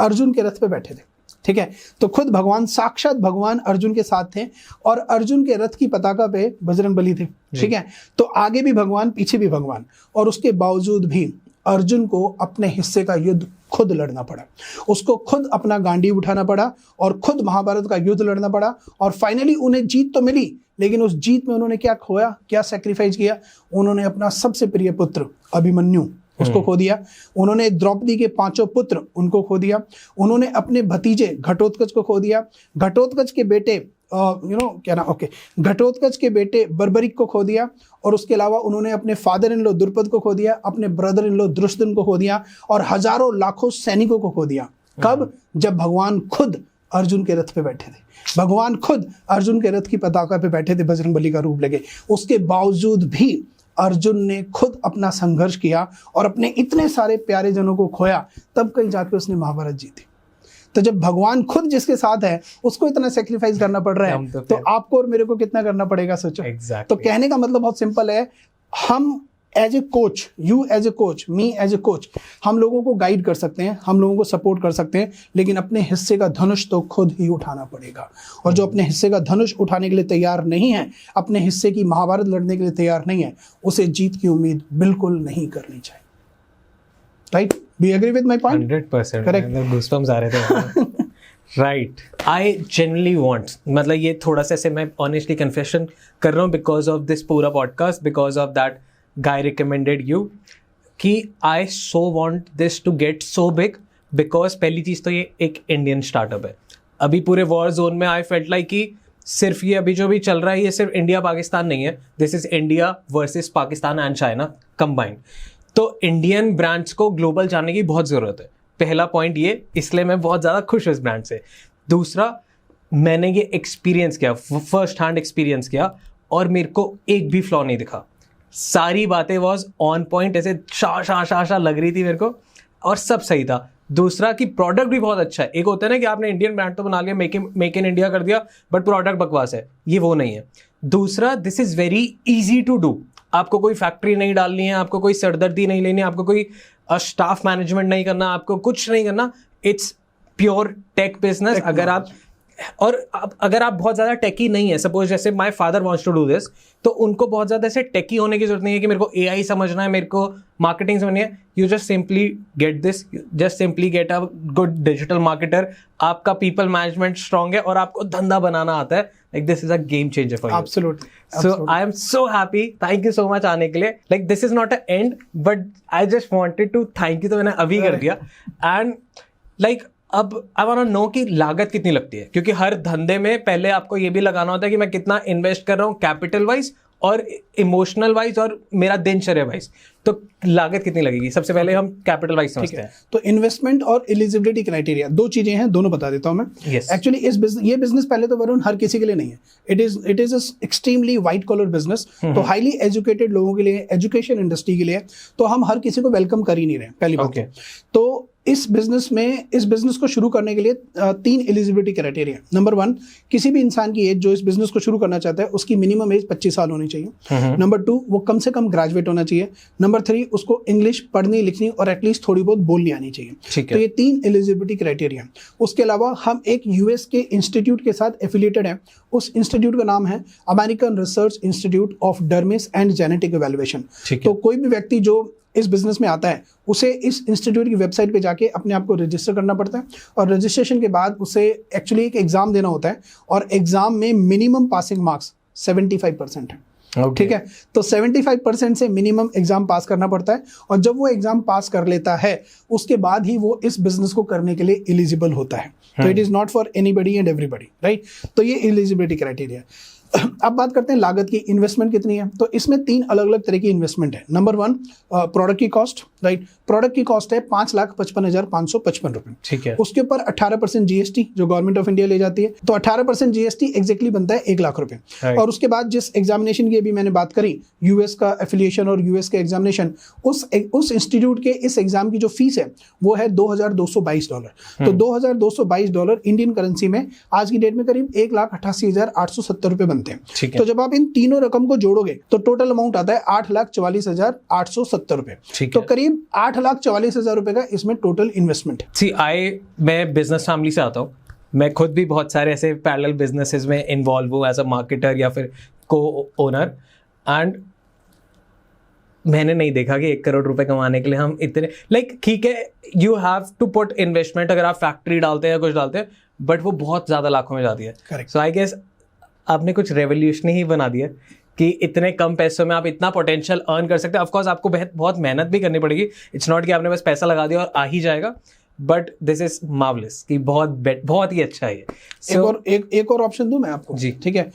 अर्जुन के रथ पे बैठे थे, ठीक है। तो खुद भगवान, साक्षात भगवान अर्जुन के साथ थे और अर्जुन के रथ की पताका पे बजरंग बली थे, ठीक है। तो आगे भी भगवान, पीछे भी भगवान, और उसके बावजूद भी अर्जुन को अपने हिस्से का युद्ध खुद लड़ना पड़ा, उसको खुद अपना गांडीव उठाना पड़ा और खुद महाभारत का युद्ध लड़ना पड़ा। और फाइनली उन्हें जीत तो मिली, लेकिन उस जीत में उन्होंने क्या खोया, क्या सैक्रिफाइस किया? उन्होंने अपना सबसे प्रिय पुत्र अभिमन्यु उसको खो दिया, उन्होंने द्रौपदी के 5 पुत्र उनको खो दिया, उन्होंने अपने भतीजे घटोत्कच को खो दिया, घटोत्कच के बेटे घटोत्कच के बेटे बर्बरिक को खो दिया, और उसके अलावा उन्होंने अपने फादर इन लॉ द्रुपद को खो दिया, अपने ब्रदर इन लॉ दुष्टन को खो दिया, और हजारों लाखों सैनिकों को खो दिया। कब? जब भगवान खुद अर्जुन के रथ पे बैठे थे, भगवान खुद अर्जुन के रथ की पताका पे बैठे थे, बजरंगबली का रूप लेके। उसके बावजूद भी अर्जुन ने खुद अपना संघर्ष किया और अपने इतने सारे प्यारे जनों को खोया, तब कहीं जाके उसने महाभारत जीती। तो जब भगवान खुद जिसके साथ है उसको इतना सेक्रीफाइस करना पड़ रहा है, तो आपको और मेरे को कितना करना पड़ेगा, सोचो। Exactly. तो कहने का मतलब बहुत सिंपल है, हम as a coach, you as a coach, me as a coach, हम लोगों को गाइड कर सकते हैं, हम लोगों को सपोर्ट कर सकते हैं, लेकिन अपने हिस्से का धनुष तो खुद ही उठाना पड़ेगा। और जो अपने हिस्से का धनुष उठाने के लिए तैयार नहीं है, अपने हिस्से की महाभारत लड़ने के लिए तैयार नहीं है, उसे जीत की उम्मीद बिल्कुल नहीं करनी चाहिए। Right? Do you agree with my point? 100%. Correct. Goosebumps आ रहे थे। Right. I genuinely want, मतलब ये थोड़ा सा ऐसे मैं honestly confession कर रहा हूँ because of this पूरा podcast, because of that guy recommended you, कि I so want this to get so big because पहली चीज़ तो ये एक Indian startup है। अभी पूरे war zone में I felt like कि सिर्फ ये अभी जो भी चल रहा है ये सिर्फ इंडिया पाकिस्तान नहीं है, this is India versus Pakistan and China combined। तो इंडियन ब्रांड्स को ग्लोबल जाने की बहुत ज़रूरत है, पहला पॉइंट ये, इसलिए मैं बहुत ज़्यादा खुश हूँ इस ब्रांड से। दूसरा, मैंने ये एक्सपीरियंस किया, फर्स्ट हैंड एक्सपीरियंस किया, और मेरे को एक भी फ्लॉ नहीं दिखा, सारी बातें वॉज ऑन पॉइंट, ऐसे शाह लग रही थी मेरे को, और सब सही था। दूसरा कि प्रोडक्ट भी बहुत अच्छा है। एक होता है ना कि आपने इंडियन ब्रांड तो बना लिया, मेक इन इंडिया कर दिया, बट प्रोडक्ट बकवास है, ये वो नहीं है। दूसरा, this is very easy to do, आपको कोई फैक्ट्री नहीं डालनी है, आपको कोई सरदर्दी नहीं लेनी है, आपको कोई स्टाफ मैनेजमेंट नहीं करना, आपको कुछ नहीं करना, इट्स प्योर टेक बिजनेस। अगर आप बहुत ज़्यादा टेकी नहीं है, सपोज जैसे my father wants to do this, तो उनको बहुत ज़्यादा ऐसे टेकी होने की जरूरत नहीं है कि मेरे को एआई समझना है, मेरे को मार्केटिंग समझनी है। You just simply get this, just simply get a good digital marketer, आपका पीपल मैनेजमेंट स्ट्रांग है और आपको धंधा बनाना आता है, like this is a game changer for you. Absolutely. So I am so happy. Thank you so much आने के लिए. Like this is not an end, but I just wanted to thank you, तो मैंने अभी कर दिया। And like अब I wanna know कि लागत कितनी लगती है, क्योंकि हर धंधे में पहले आपको ये भी लगाना होता है कि मैं कितना इन्वेस्ट कर रहा हूँ कैपिटल वाइज और इमोशनल वाइज और मेरा दिनचर्या वाइज, तो लागत कितनी लगेगी? सबसे पहले हम कैपिटल वाइज समझते हैं। तो इन्वेस्टमेंट और एलिजिबिलिटी क्राइटेरिया दो चीजें हैं, दोनों बता देता हूं मैं। एक्चुअली ये बिजनेस पहले तो वरुण हर किसी के लिए नहीं है, it is extremely white collar business, तो हाईली एजुकेटेड लोगों के लिए, एजुकेशन इंडस्ट्री के लिए, तो हम हर किसी को वेलकम कर ही नहीं रहे, पहली बात। तो इस बिजनेस को शुरू करने के लिए 3 एलिजिबिलिटी क्राइटेरिया। नंबर 1, किसी भी इंसान की एज जो इस बिजनेस को शुरू करना चाहता है उसकी मिनिमम एज 25 साल होनी चाहिए। नंबर 2, वो कम से कम ग्रेजुएट होना चाहिए। नंबर 3, उसको इंग्लिश पढ़नी लिखनी और एटलीस्ट थोड़ी बहुत बोलनी आनी चाहिए। तो ये 3 एलिजिबिलिटी क्राइटेरिया। उसके अलावा हम एक यूएस के इंस्टीट्यूट के साथ एफिलिएटेड है, उस इंस्टीट्यूट का नाम है American research institute of dermis and genetic evaluation. तो कोई भी व्यक्ति जो इस बिजनेस में आता है उसे इस इंस्टीट्यूट की वेबसाइट पे जाके अपने आप को रजिस्टर करना पड़ता है, और रजिस्ट्रेशन के बाद उसे एक्चुअली एक एग्जाम देना होता है, और एग्जाम में मिनिमम पासिंग मार्क्स 75% है। ठीक है, तो 75% से मिनिमम एग्जाम पास करना पड़ता है, और जब वो एग्जाम पास कर लेता है उसके बाद ही वो इस बिजनेस को करने के लिए एलिजिबल होता है। तो it is not for anybody and everybody, right? तो ये एलिजिबिलिटी क्राइटेरिया। अब बात करते हैं लागत की, इन्वेस्टमेंट कितनी है। तो इसमें 3 अलग अलग तरह की इन्वेस्टमेंट है। नंबर 1, प्रोडक्ट की कॉस्ट, राइट? प्रोडक्ट की कॉस्ट है 5,55,555 रुपए। ठीक है। उसके ऊपर 18% जीएसटी जो गवर्नमेंट ऑफ इंडिया ले जाती है, तो 18% जीएसटी एग्जैक्टली बनता है 1 लाख रुपए। और उसके बाद जिस एग्जामिनेशन की अभी मैंने बात करी, यूएस का एफिलिएशन और यूएस के एग्जामिनेशन, उस इंस्टीट्यूट के इस एग्जाम की जो फीस है वो है $2,222। तो $2,222 इंडियन करेंसी में आज की डेट में करीब 1,88,870 रुपए बनते हैं। तो जब आप इन तीनों रकम को जोड़ोगे तो टोटल अमाउंट आता है 8,44,870 रुपए। तो करीब 8 1,44,000 रुपए का इसमें टोटल इन्वेस्टमेंट है। मैं बिजनेस फैमिली से आता हूँ, मैं खुद भी बहुत सारे ऐसे पैरेलल बिजनेसेस में इन्वॉल्व हूँ एज अ मार्केटर या फिर को ओनर, एंड मैंने नहीं देखा कि 1 करोड़ रुपए कमाने के लिए हम इतने ठीक है, you have to put investment, अगर आप फैक्ट्री डालते हैं या कुछ डालते हैं, बट वो बहुत ज़्यादा लाखों में जाती है। सो आई गेस आपने कुछ रेवोल्यूशन ही बना दिया कि इतने कम पैसों में आप इतना पोटेंशियल अर्न कर सकते हैं। ऑफकोर्स आपको बहुत मेहनत भी करनी पड़ेगी, इट्स नॉट कि आपने बस पैसा लगा दिया और आ ही जाएगा, बट दिस इज मार्वलस कि बहुत ही अच्छा है। एक और ऑप्शन दूं मैं आपको जी, ठीक है।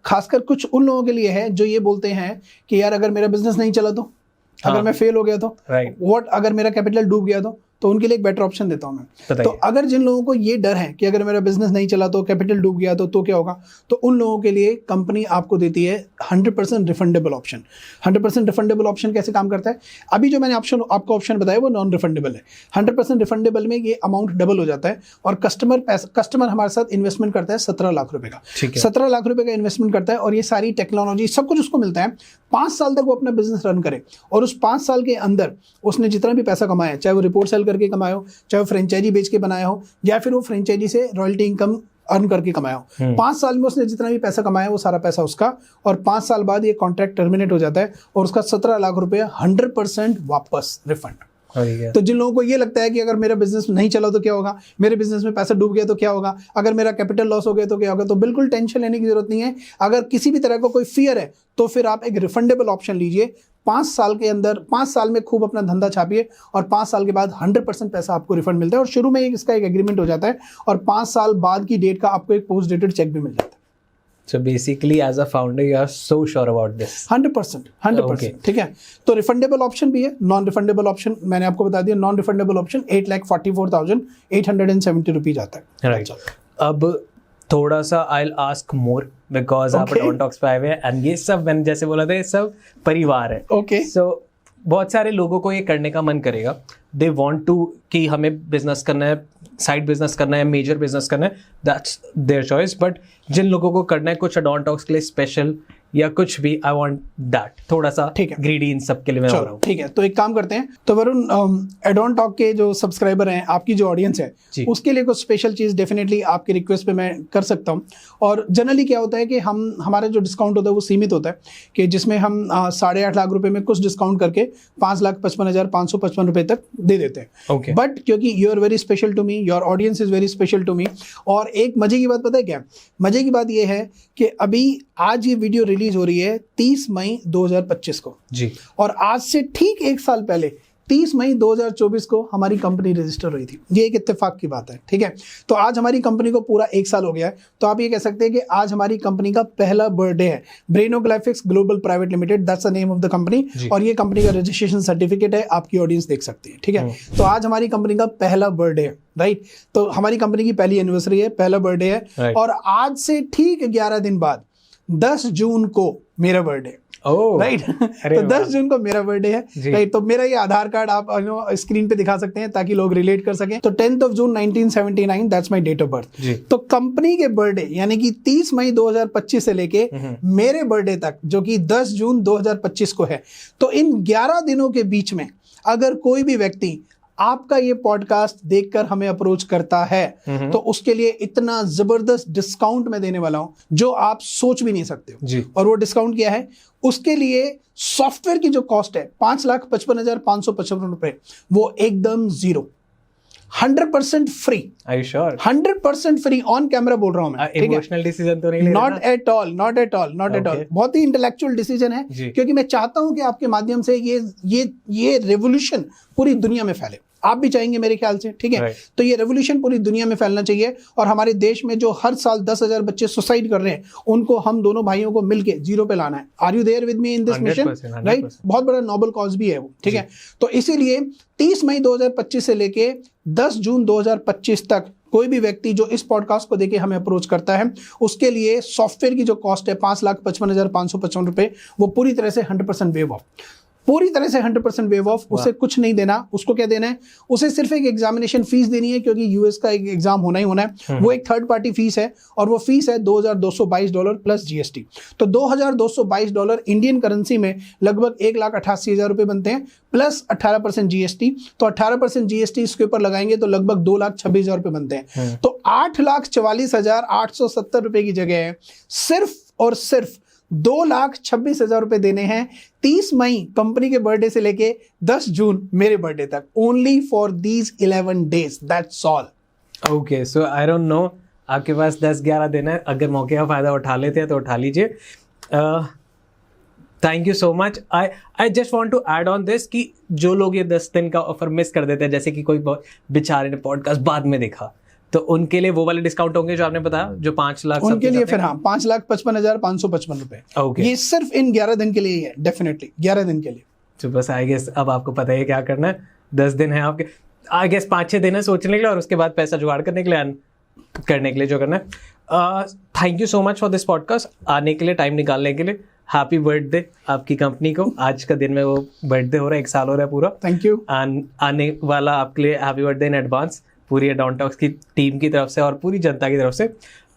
खासकर कुछ उन लोगों के लिए है जो ये बोलते हैं कि यार अगर मेरा बिजनेस नहीं चला तो, अगर मैं फेल हो गया तो, व्हाट अगर मेरा कैपिटल डूब गया तो उनके लिए एक बेटर ऑप्शन देता हूं मैं। तो अगर जिन लोगों को ये डर है कि अगर मेरा बिजनेस नहीं चला तो, कैपिटल डूब गया तो क्या होगा, तो उन लोगों के लिए कंपनी आपको देती है 100% रिफंडेबल ऑप्शन। 100% रिफंडेबल ऑप्शन कैसे काम करता है? अभी जो मैंने आपको ऑप्शन बताया वो नॉन रिफंडेबल है। 100% रिफंडेबल में ये अमाउंट डबल हो जाता है और कस्टमर हमारे साथ इन्वेस्टमेंट करता है 17 लाख रुपए का। 17 लाख रुपए का इन्वेस्टमेंट करता है और ये सारी टेक्नोलॉजी सब कुछ उसको मिलता है। 5 साल तक वो अपना बिजनेस रन करे और उस 5 साल के अंदर उसने जितना भी पैसा कमाया, चाहे वो रिपोर्ट सेल करके कमाया हो, चाहे वो फ्रेंचाइजी बेच के बनाया हो, या फिर वो फ्रेंचाइजी से रॉयल्टी इनकम अर्न करके कमाया हो, 5 साल में उसने जितना भी पैसा कमाया वो सारा पैसा उसका, और 5 साल बाद ये कॉन्ट्रैक्ट टर्मिनेट हो जाता है और उसका 17 लाख रुपए 100% वापस रिफंड। तो जिन लोगों को ये लगता है कि अगर मेरा बिजनेस नहीं चला तो क्या होगा, मेरे बिजनेस में पैसा डूब गया तो क्या होगा, अगर मेरा कैपिटल लॉस हो गया तो क्या होगा, तो बिल्कुल टेंशन लेने की जरूरत नहीं है। अगर किसी भी तरह का कोई फियर है तो फिर आप एक रिफंडेबल ऑप्शन लीजिए। 5 साल के अंदर, 5 साल में खूब अपना धंधा छापिए और 5 साल के बाद 100% पैसा आपको रिफंड मिलता है और शुरू में इसका एक एग्रीमेंट हो जाता है और 5 साल बाद की डेट का आपको एक पोस्ट डेटेड चेक भी मिल जाता है। So basically as a founder you are so sure about this? 100%, ठीक है। तो रिफंडेबल ऑप्शन भी है, नॉन रिफंडेबल ऑप्शन मैंने आपको बता दिया। नॉन रिफंडेबल ऑप्शन 8,44,870 रुपीज आता है। राइट, अब थोड़ा सा आई आस्क मोर बिकॉज आप डॉन टॉक्स पे आए हुए हैं एंड ये सब मैंने जैसे बोला था ये सब परिवार है। ओके, सो बहुत सारे लोगों को ये करने का मन करेगा, दे वांट टू कि हमें बिजनेस करना है, साइड बिजनेस करना है, मेजर बिजनेस करना है, दैट्स देयर चॉइस। बट जिन लोगों को करना है कुछ डॉन टॉक्स के लिए स्पेशल या कुछ भी, आई वांट दैट, थोड़ा सा ठीक है ग्रीडी इन सब के लिए मैं हो रहा हूँ। ठीक है, तो एक काम करते हैं, तो वरुण एडॉन टॉक के जो सब्सक्राइबर हैं, आपकी जो ऑडियंस है, उसके लिए कुछ स्पेशल चीज़ डेफिनेटली आपकी रिक्वेस्ट पे मैं कर सकता हूँ। और जनरली क्या होता है कि हमारा जो डिस्काउंट होता है वो सीमित होता है कि जिसमें हम 8.5 लाख रुपए में कुछ डिस्काउंट करके 5,55,555 रुपए तक दे देते हैं। बट क्योंकि you are very special to me, your audience is very special to me, और एक मजे की बात पता है क्या? मजे की बात ये है कि अभी आज ये वीडियो रिलीज हो रही है 30 मई 2025 को जी, और आज से ठीक 1 साल पहले 30 मई 2024 को हमारी कंपनी रजिस्टर हुई थी। ये एक इत्तेफाक की बात है, ठीक है। तो आज हमारी कंपनी को पूरा 1 साल हो गया है। तो आप ये कह सकते हैं कि आज हमारी कंपनी का पहला बर्थडे है। Brainographics global private limited, that's the name of the company, और ये कंपनी का रजिस्ट्रेशन सर्टिफिकेट है, आपकी ऑडियंस देख सकती है, ठीक है। तो आज हमारी कंपनी का पहला बर्थडे है, राइट। तो हमारी कंपनी की पहली एनिवर्सरी है, पहला बर्थडे है, और आज से ठीक 11 दिन बाद 10 जून को मेरा बर्थडे, राइट। तो 10 जून को मेरा बर्थडे है, राइट। तो मेरा ये आधार कार्ड आप स्क्रीन पे दिखा सकते हैं ताकि लोग रिलेट कर सकें। तो 10th June 1979, that's my date of birth. तो कंपनी के बर्थडे यानी कि 30 मई 2025 से लेके मेरे बर्थडे तक, जो कि 10 जून 2025 को है, तो इन 11 दिनों के बीच में अगर कोई भी व्यक्ति आपका ये पॉडकास्ट देखकर हमें अप्रोच करता है, तो उसके लिए इतना जबरदस्त डिस्काउंट मैं देने वाला हूं जो आप सोच भी नहीं सकते हो। और वो डिस्काउंट क्या है? उसके लिए सॉफ्टवेयर की जो कॉस्ट है 5,55,555 रुपए, वो एकदम 0, 100% free. Are you sure? 100% free, on camera बोल रहा हूं मैं। इमोशनल डिसीजन तो नहीं ले रहा? Not at all, not at all, not at all. बहुत ही इंटेलेक्चुअल डिसीजन है, क्योंकि मैं चाहता हूं कि आपके माध्यम से ये रेवोल्यूशन पूरी दुनिया में फैले। आप भी चाहेंगे मेरे ख्याल से, ठीक है। तो ये रेवोल्यूशन पूरी दुनिया में फैलना चाहिए, और हमारे देश में जो हर साल 10,000 बच्चे सुसाइड कर रहे हैं, उनको हम दोनों भाइयों को मिलके 0 पे लाना है। Are you there with me in this mission? Right, बहुत बड़ा नोबल कॉज भी है वो, ठीक है। तो इसीलिए 30 मई 2025 से लेके 10 जून 2025 तक कोई भी व्यक्ति जो इस पॉडकास्ट को देके हमें अप्रोच करता है, उसके लिए सॉफ्टवेयर की जो कॉस्ट है 5,55,555 रुपए, वो पूरी तरह से 100% वेव ऑफ। पूरी तरह से 100% वेव ऑफ, उसे कुछ नहीं देना। उसको क्या देना है, उसे सिर्फ एक एग्जामिनेशन फीस देनी है, क्योंकि यूएस का एक एग्जाम होना ही होना है। वो एक थर्ड पार्टी फीस है और वो फीस है $2222 प्लस जीएसटी। तो $2222 इंडियन करेंसी में लगभग 1,88,000 रुपए बनते हैं, प्लस 18% जीएसटी। तो 18% जीएसटी इसके ऊपर लगाएंगे तो लगभग 2,26,000 रुपए बनते हैं। तो 8,44,870 रुपए की जगह है सिर्फ और सिर्फ 2,26,000 रुपए देने हैं 30 मई कंपनी के बर्थडे से लेके 10 जून मेरे बर्थडे तक, only for these 11 days, that's all. Okay, so I don't know, आपके पास 10-11 दिन है, अगर मौके का फ़ायदा उठा लेते हैं तो उठा लीजिए। Thank you so much. I just want to add on this कि जो लोग ये 10 दिन का ऑफर मिस कर देते हैं, जैसे कि कोई बेचारे ने पॉडकास्ट बाद में देखा, तो उनके लिए वो वाले डिस्काउंट होंगे जो आपने बताया, जो 5 लाख उनके लिए फिर 5,55,555 रुपए। Okay. ये सिर्फ इन 11 दिन के लिए ही है, डेफिनेटली 11 दिन के लिए। तो बस आई गेस अब आपको पता है क्या करना है। 10 दिन है आपके, आई गेस 5-6 दिन है सोचने के लिए, और उसके बाद पैसा जुगाड़ करने के लिए, करने के लिए जो करना है। Thank you so much for this podcast, आने के लिए, टाइम निकालने के लिए। हैप्पी बर्थडे आपकी कंपनी को, आज का दिन में वो बर्थडे हो रहा है, 1 साल हो रहा है पूरा। Thank you. आने वाला आपके लिए हैप्पी बर्थडे इन एडवांस, पूरी डॉन टॉक्स की टीम की तरफ से और पूरी जनता की तरफ से।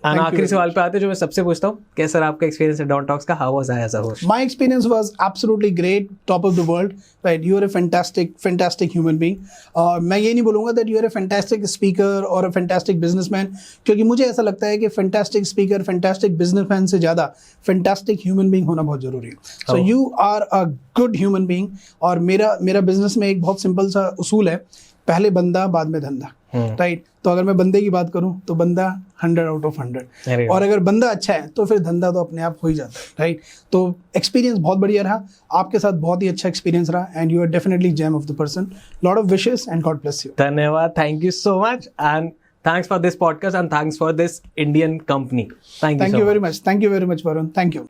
आखिरी सवाल पे आते जो मैं सबसे पूछता हूँ, कैसा रहा आपका एक्सपीरियंस है डॉन टॉक्स का? How was I as a host? My experience was absolutely great, top of the world, right? You are a fantastic human being. मैं ये नहीं बोलूँगा that you are a fantastic speaker or a fantastic businessman, क्योंकि मुझे ऐसा लगता है कि fantastic speaker, fantastic businessman से ज़्यादा fantastic human being होना बहुत ज़रूरी है। So you are a good human being। और मेरा बिजनेस में एक बहुत सिंपल सा उसूल है, पहले बंदा बाद में धंधा, राइट? तो अगर मैं बंदे की बात करूं तो बंदा 100 out of 100, और अगर बंदा अच्छा है तो फिर धंधा तो अपने आप हो ही जाता है, राइट? तो एक्सपीरियंस बहुत बढ़िया रहा, आपके साथ बहुत ही अच्छा एक्सपीरियंस रहा, and you are definitely gem of the person. Lot of wishes and God bless you. धन्यवाद, thank you so much, and thanks for this podcast and thanks for this Indian company. Thank you very much. Thank you very much Varun, thank you.